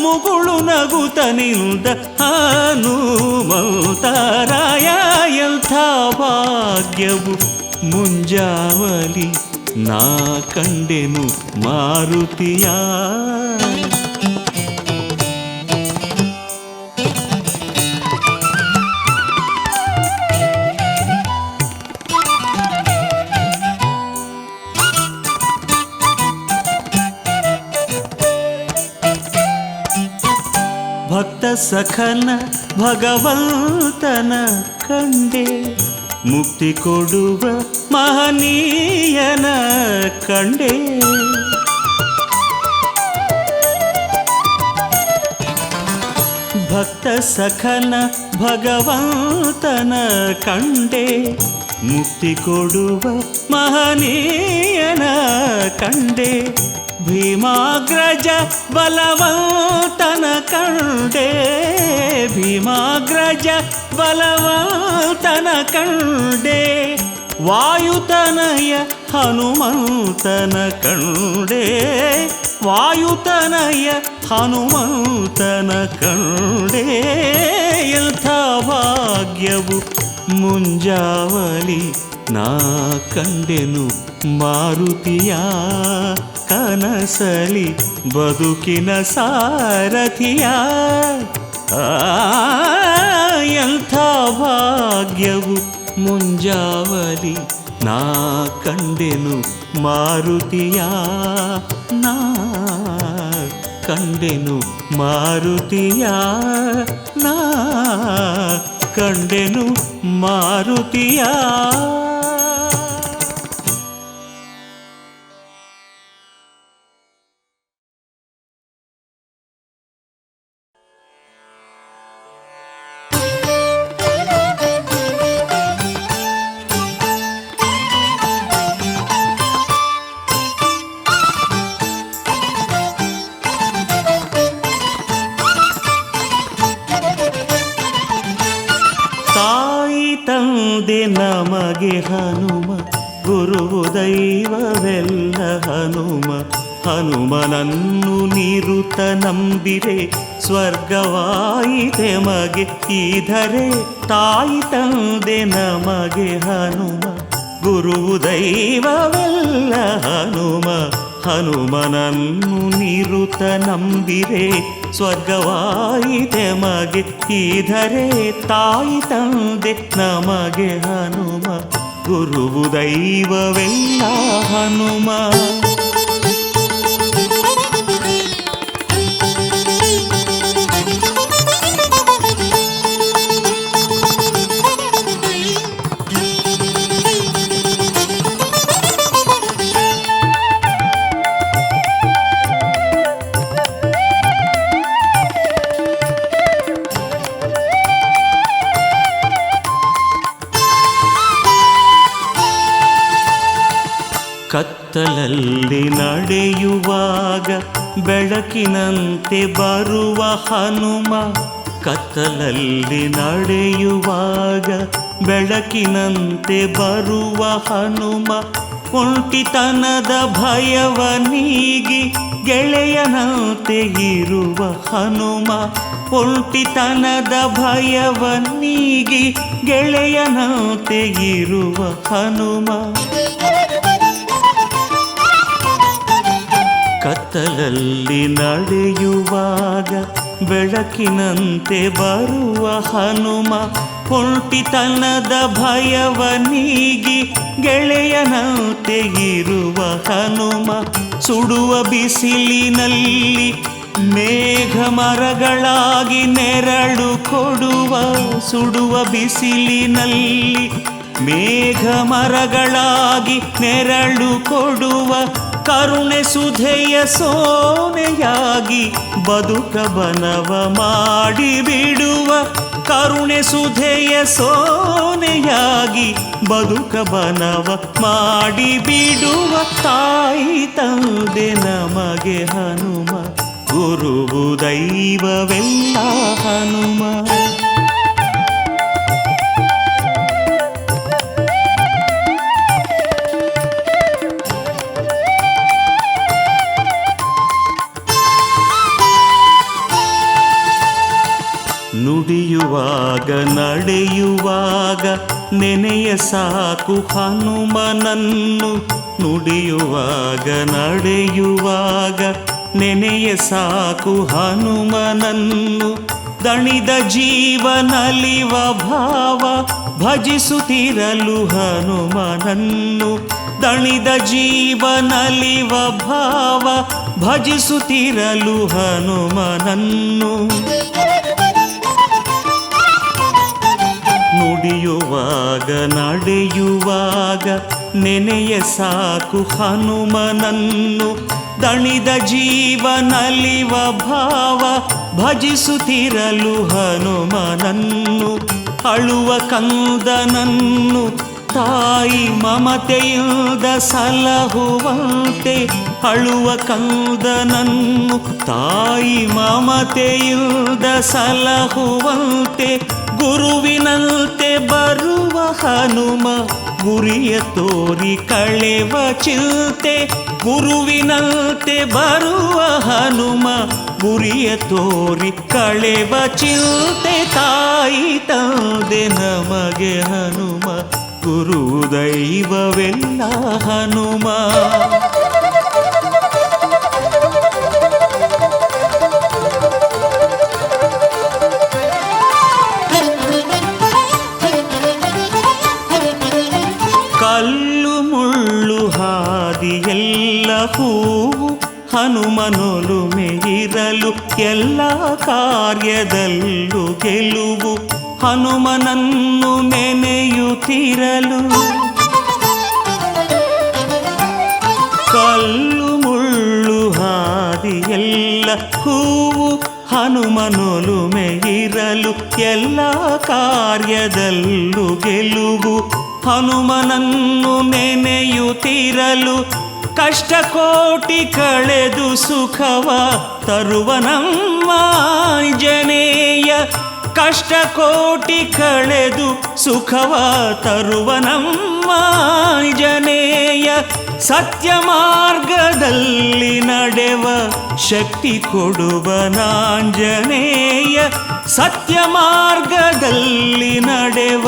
ಮುಗುಳು ನಗುತ ನಿಲ್ದ ಹನುಮಂತರಾಯ. ಎಂಥ ಭಾಗ್ಯವು ಮುಂಜಾವಲಿ, ನಾ ಕಂಡೆನು ಮಾರುತಿಯ. ಭಕ್ತ ಸಖನ ಭಗವಂತನ ಕಂಡೆ, ಮುಕ್ತಿ ಕೊಡುವ ಮಹನೀಯನ ಕಂಡೆ. ಭಕ್ತ ಸಖನ ಭಗವಂತನ ಕಂಡೆ, ಮುಕ್ತಿ ಕೊಡುವ ಮಹನೀಯನ ಕಂಡೆ. ಭೀಮಾಗ್ರಜ ಬಲವಂತನ ಕಂಡೆ, ಭೀಮಾಗ್ರಜ ಬಲವಂತನ ಕಂಡೆ. ವಾಯುತನಯ ಹನುಮಂತನ ಕಂಡೆ, ವಾಯುತನಯ ಹನುಮಂತನ ಕಂಡೆ. ಎಂಥ ಭಾಗ್ಯವು ಮುಂಜಾವಲಿ ನಾ ಕಂಡೆನು ಮಾರುತಿಯ ಕನಸಲಿ ಬದುಕಿನ ಸಾರಥಿಯ ಎಂಥ ಭಾಗ್ಯವು ಮುಂಜಾವಲಿ ನಾ ಕಂಡೆನು ಮಾರುತಿಯ ನಾ ಕಂಡೆನು ಮಾರುತಿಯ ನಾ ಕಂಡೆನು ಮಾರುತಿಯ. ತಂದೆ ನಮಗೆ ಹನುಮ ಗುರುವು ದೈವವೆಲ್ಲ ಹನುಮ. ಹನುಮನನ್ನು ನಿರುತ ನಂಬಿರೆ ಸ್ವರ್ಗವಾಯಿತೆ ಮಗೆ ಈಧರೆ. ತಾಯಿ ತಂದೆ ನಮಗೆ ಹನುಮ ಗುರುವು ದೈವವೆಲ್ಲ ಹನುಮ. ಹನುಮನನ್ನು ನಿರುತ ನಂಬಿರೆ ಸ್ವರ್ಗವಾಯಿತೆ ಮಗೆ ಈಧರೆ. ತಾಯಿ ತಂದೆ ನಮಗೆ ಹನುಮ ಗುರುವು ದೈವವೆಲ್ಲ ಹನುಮ. ಕತ್ತಲಲ್ಲಿ ನಡೆಯುವಾಗ ಬೆಳಕಿನಂತೆ ಬರುವ ಹನುಮ. ಕತ್ತಲಲ್ಲಿ ನಡೆಯುವಾಗ ಬೆಳಕಿನಂತೆ ಬರುವ ಹನುಮ. ಒಂಟಿತನದ ಭಯವ ನೀಗಿ ಗೆಳೆಯನಂತೆ ಇರುವ ಹನುಮ. ಒಂಟಿತನದ ಭಯವ ನೀಗಿ ಗೆಳೆಯನಂತೆ ಇರುವ ಹನುಮ. ಕತ್ತಲಲ್ಲಿ ನಡೆಯುವಾಗ ಬೆಳಕಿನಂತೆ ಬರುವ ಹನುಮ. ಒಂಟಿತನದ ಭಯವ ನೀಗಿ ಗೆಳೆಯನಂತೆ ಇರುವ ಹನುಮ. ಸುಡುವ ಬಿಸಿಲಿನಲ್ಲಿ ಮೇಘ ಮರಗಳಾಗಿ ನೆರಳು ಕೊಡುವ. ಸುಡುವ ಬಿಸಿಲಿನಲ್ಲಿ ಮೇಘ ಮರಗಳಾಗಿ ನೆರಳು ಕೊಡುವ. ಕರುಣೆ ಸುಧೆಯ ಸೋನೆಯಾಗಿ ಬದುಕ ಬನವ ಮಾಡಿಬಿಡುವ. ಕರುಣೆ ಸುಧೆಯ ಸೋನೆಯಾಗಿ ಬದುಕ ಬನವ ಮಾಡಿಬಿಡುವ. ತಾಯಿ ತಂದೆ ನಮಗೆ ಹನುಮ ಗುರುವು ದೈವವೆಲ್ಲ ಹನುಮ. ನುಡಿಯುವಾಗ ನಡೆಯುವಾಗ ನೆನೆಯ ಸಾಕು ಹನುಮನನ್ನು. ನುಡಿಯುವಾಗ ನಡೆಯುವಾಗ ನೆನೆಯ ಸಾಕು ಹನುಮನನ್ನು. ದಣಿದ ಜೀವನಲಿವ ಭಾವ ಭಜಿಸುತ್ತಿರಲು ಹನುಮನನ್ನು. ದಣಿದ ಜೀವನಲಿವ ಭಾವ ಭಜಿಸುತ್ತಿರಲು ಹನುಮನನ್ನು. ನುಡಿಯುವಾಗ ನಡೆಯುವಾಗ ನೆನೆಯ ಸಾಕು ಹನುಮನನ್ನು. ದಣಿದ ಜೀವನಲಿವ ಭಾವ ಭಜಿಸುತ್ತಿರಲು ಹನುಮನನ್ನು. ಅಳುವ ಕಂದನನ್ನು ತಾಯಿ ಮಮತೆಯಿಂದ ಸಲಹುವಂತೆ. ಅಳುವ ಕಂದನನ್ನು ತಾಯಿ ಮಮತೆಯಿಂದ ಸಲಹುವಂತೆ. ಗುರುವಿನಂತೆ ಬರುವ ಹನುಮ ಗುರಿಯ ತೋರಿ ಕಳೆವ ಚಿಲ್ತೆ ಗುರುವಿನಂತೆ ಬರುವ ಹನುಮ ಗುರಿಯ ತೋರಿ ಕಳೆವ ಚಿಲ್ತೆ ತಾಯಿ ತಂದೆ ನಮಗೆ ಹನುಮ ಗುರು ದೈವವೆಲ್ಲ ಹನುಮ ಕಲ್ಲು ಮುಳ್ಳು ಹಾದಿಯೆಲ್ಲ ಹೂವು ಹನುಮನೊಲುಮೆ ಇರಲು ಎಲ್ಲ ಕಾರ್ಯದಲ್ಲೂ ಗೆಲುವು ಹನುಮನನ್ನು ನೆನೆಯುತ್ತಿರಲು ಕಲ್ಲು ಮುಳ್ಳು ಹಾದಿಯೆಲ್ಲ ಹೂವು ಹನುಮನೊಲುಮೆ ಇರಲು ಎಲ್ಲ ಕಾರ್ಯದಲ್ಲೂ ಗೆಲುವು ಹನುಮನನ್ನು ನೆನೆಯುತ್ತಿರಲು ಕಷ್ಟ ಕೋಟಿ ಕಳೆದು ಸುಖವ ತರುವ ನಮ್ಮ ಆಂಜನೇಯ ಕಷ್ಟ ಕೋಟಿ ಕಳೆದು ಸುಖವ ತರುವ ನಮ್ಮ ಆಂಜನೇಯ ಸತ್ಯ ಮಾರ್ಗದಲ್ಲಿ ನಡೆವ ಶಕ್ತಿ ಕೊಡುವ ನಾಂಜನೇಯ ಸತ್ಯ ಮಾರ್ಗದಲ್ಲಿ ನಡೆವ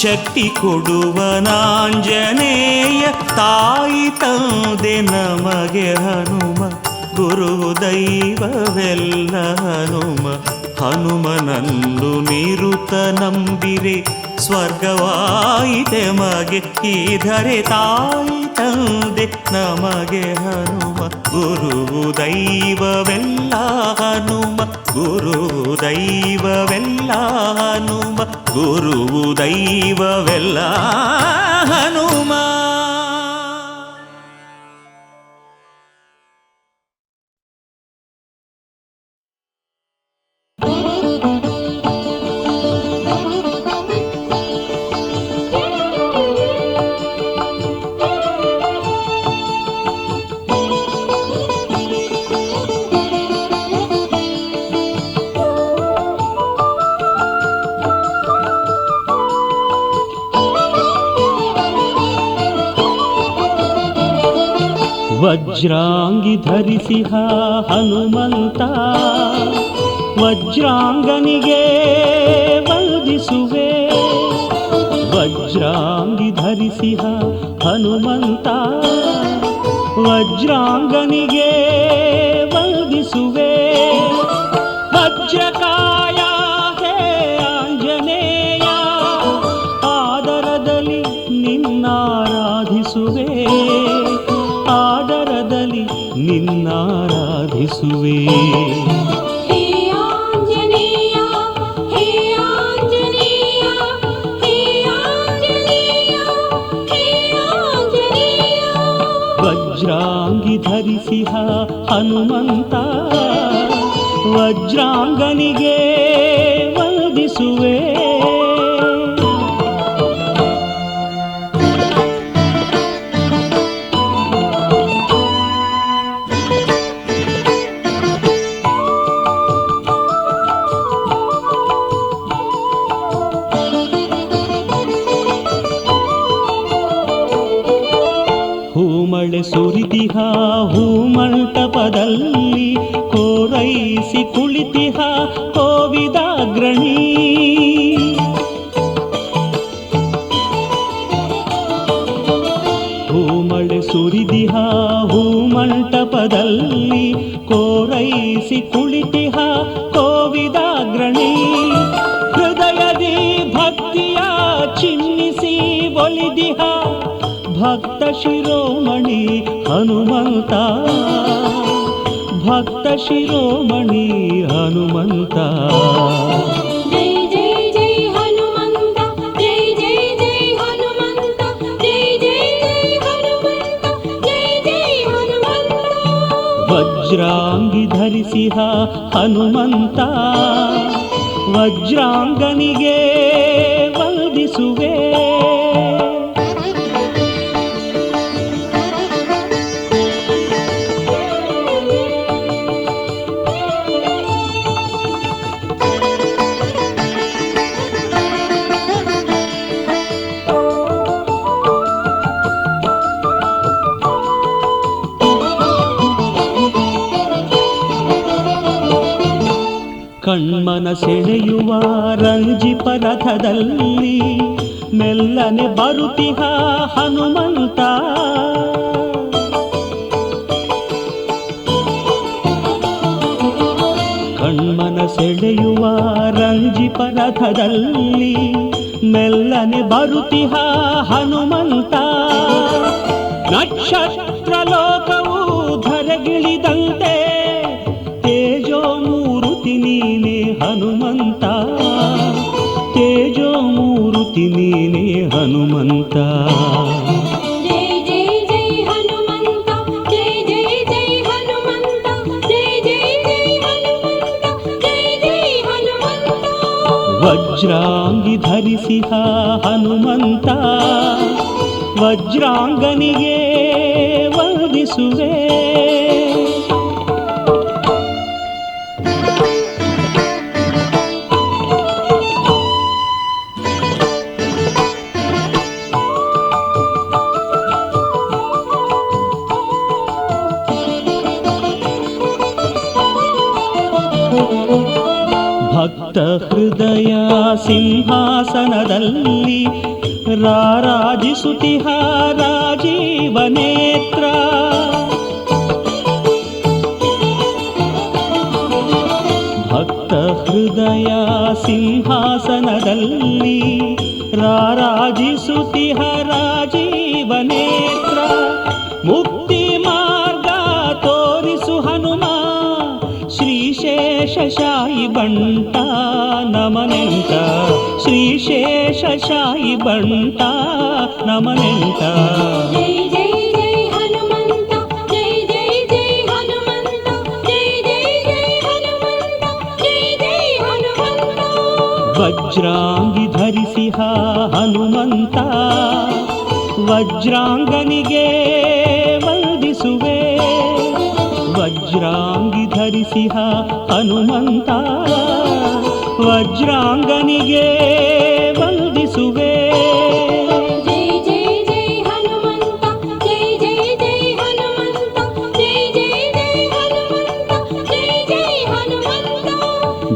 ಶಕ್ತಿ ಕೊಡುವ ನಾಂಜನೇಯ ತಾಯಿ ತಂದೆ ನಮಗೆ ಹನುಮ ಗುರು ದೈವವೆಲ್ಲ ಹನುಮ ಹನುಮನನ್ನು ನಿರುತ ನಂಬಿರೆ ಸ್ವರ್ಗವಾಯಿತೆ ಮಗೆ ಈಧರೆ ತಾಯಿ ತಂದೆ ನಮಗೆ ಹನುಮ ಗುರು ದೈವವೆಲ್ಲ ಹನುಮ ಗುರು ದೈವವೆಲ್ಲ ಹನುಮ ಗುರು ದೈವವೆಲ್ಲ ಹನುಮ ವಜ್ರಾಂಗಿ ಧರಿಸಿಹ ಹನುಮಂತ ವಜ್ರಾಂಗನಿಗೆ ವಂದಿಸುವೆ ವಜ್ರಾಂಗಿ ಧರಿಸಿಹ ಹನುಮಂತ ವಜ್ರಾಂಗನಿಗೆ ವಂದಿಸುವೆ ವಜ್ರಕಾಯ ಹೇ ಆಂಜನೇಯ ಆದರದಲ್ಲಿ ನಿನ್ನಾರಾಧಿಸುವೆ ಆದರದಲ್ಲಿ ನಿನ್ನಾರಾಧಿಸುವೆ ಹೇ ಆಂಜನೇಯ ಹೇ ಆಂಜನೇಯ ಹೇ ಆಂಜನೇಯ ಹೇ ಆಂಜನೇಯ ವಜ್ರಾಂಗಿ ಧರಿಸಿಹ ಹನುಮಂತ ವಜ್ರಾಂಗನಿಗೆ ವಂದಿಸುವೆ ಹೂಮಳೆ ಸುರಿದಿಹ ಹೂಮಂಟಪದಲ್ಲಿ ಕೋರೈಸಿ ಕುಳಿತಿಹ ಕೋವಿದಾಗ್ರಣಿ ಹೂಮಳೆ ಸುರಿದಿಹ ಹೂಮಂಟಪದಲ್ಲಿ ಕೋರೈಸಿ ಕುಳಿತಿಹ ಕೋವಿದಾಗ್ರಣಿ ಹೃದಯದಿ ಭಕ್ತಿಯ ಚಿಮ್ಮಿಸಿ ಒಲಿದಿಹ ಭಕ್ತ ಶಿರೋಮಣಿ ಹನುಮಂತ ಭಕ್ತ ಶಿರೋಮಣಿ ಹನುಮಂತ ಜೈ ಜೈ ಜೈ ಹನುಮಂತ ಜೈ ಜೈ ಜೈ ಹನುಮಂತ ಜೈ ಜೈ ಜೈ ಹನುಮಂತ ಜೈ ಜೈ ಹನುಮಂತ ವಜ್ರಾಂಗಿ ಧರಿಸಿಹ ಹನುಮಂತ ವಜ್ರಾಂಗನಿಗೆ ವಂದಿಸುವೆ ಕಣ್ಮನ ಸೆಳೆಯುವ ರಂಜಿಪ ರಥದಲ್ಲಿ ಮೆಲ್ಲನೆ ಬರುತಿಹ ಹನುಮಂತ. ಕಣ್ಮನ ಸೆಳೆಯುವ ರಂಜಿಪ ರಥದಲ್ಲಿ ಮೆಲ್ಲನೆ ಬರುತಿಹ ಹನುಮಂತ. ನಕ್ಷತ್ರ ಲೋಕವು ಧರೆಗಿಳಿದಂತೆ ತೇಜೋಮೂರುತಿ ನೀನೇ ಹನುಮಂತ. ತೇಜೋಮೂರುತಿ ನೀನೇ ಹನುಮಂತ. ಜೈ ಜೈ ಜೈ ಹನುಮಂತ, ಜೈ ಜೈ ಜೈ ಹನುಮಂತ, ಜೈ ಜೈ ಜೈ ಹನುಮಂತ, ಜೈ ಜೈ ಹನುಮಂತ. ವಜ್ರಾಂಗಿ ಧರಿಸಿಹ ಹನುಮಂತ, ವಜ್ರಾಂಗನಿಗೆ ವಂದಿಸುವೆ. ಭಕ್ತ ಹೃದಯ ಸಿಂಹಾಸನದಲ್ಲಿ ರಾರಾಜಿಸುತಿಹ ರಾಜೀವ ನೇತ್ರ. ಭಕ್ತ ಹೃದಯ ಸಿಂಹಾಸನದಲ್ಲಿ ರಾರಾಜಿಸುತಿಹ ರಾಜೀವ ನೇತ್ರ. ಮುಕ್ತಿ ಮಾರ್ಗ ತೋರಿಸು ಹನುಮ, ಶ್ರೀಶೇಷಶಾಯಿ ಬಂಟ ನಮನೆಂಟ. ಶ್ರೀಶೇಷಶಾಯಿ ಬಂಟ ನಮನೆಂಟ. ಜೈ ಜೈ ಜೈ ಹನುಮಂತ, ಜೈ ಜೈ ಜೈ ಹನುಮಂತ, ಜೈ ಜೈ ಜೈ ಹನುಮಂತ, ಜೈ ಜೈ ಹನುಮಂತ. ವಜ್ರಾಂಗಿ ಧರಿಸಿಹ ಹನುಮಂತ, ವಜ್ರಾಂಗನಿಗೆ ವಂದಿಸುವೆ. ವಜ್ರಾಂಗಿ ಧರಿಸಿಹ ಹನುಮಂತ, ವಜ್ರಾಂಗನಿಗೆ ವಂದಿಸುವೆ. ಜೈ ಜೈ ಜೈ ಹನುಮಂತ, ಜೈ ಜೈ ಜೈ ಹನುಮಂತ, ಜೈ ಜೈ ಜೈ ಹನುಮಂತ, ಜೈ ಜೈ ಹನುಮಂತ.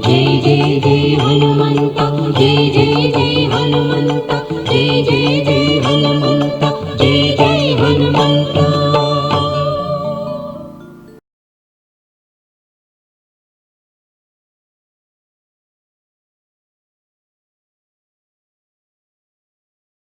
ಜೈ ಜೈ ಜೈ ಹನುಮಂತ, ಜೈ ಜೈ ಜೈ ಹನುಮಂತ, ಜೈ ಜೈ ಜೈ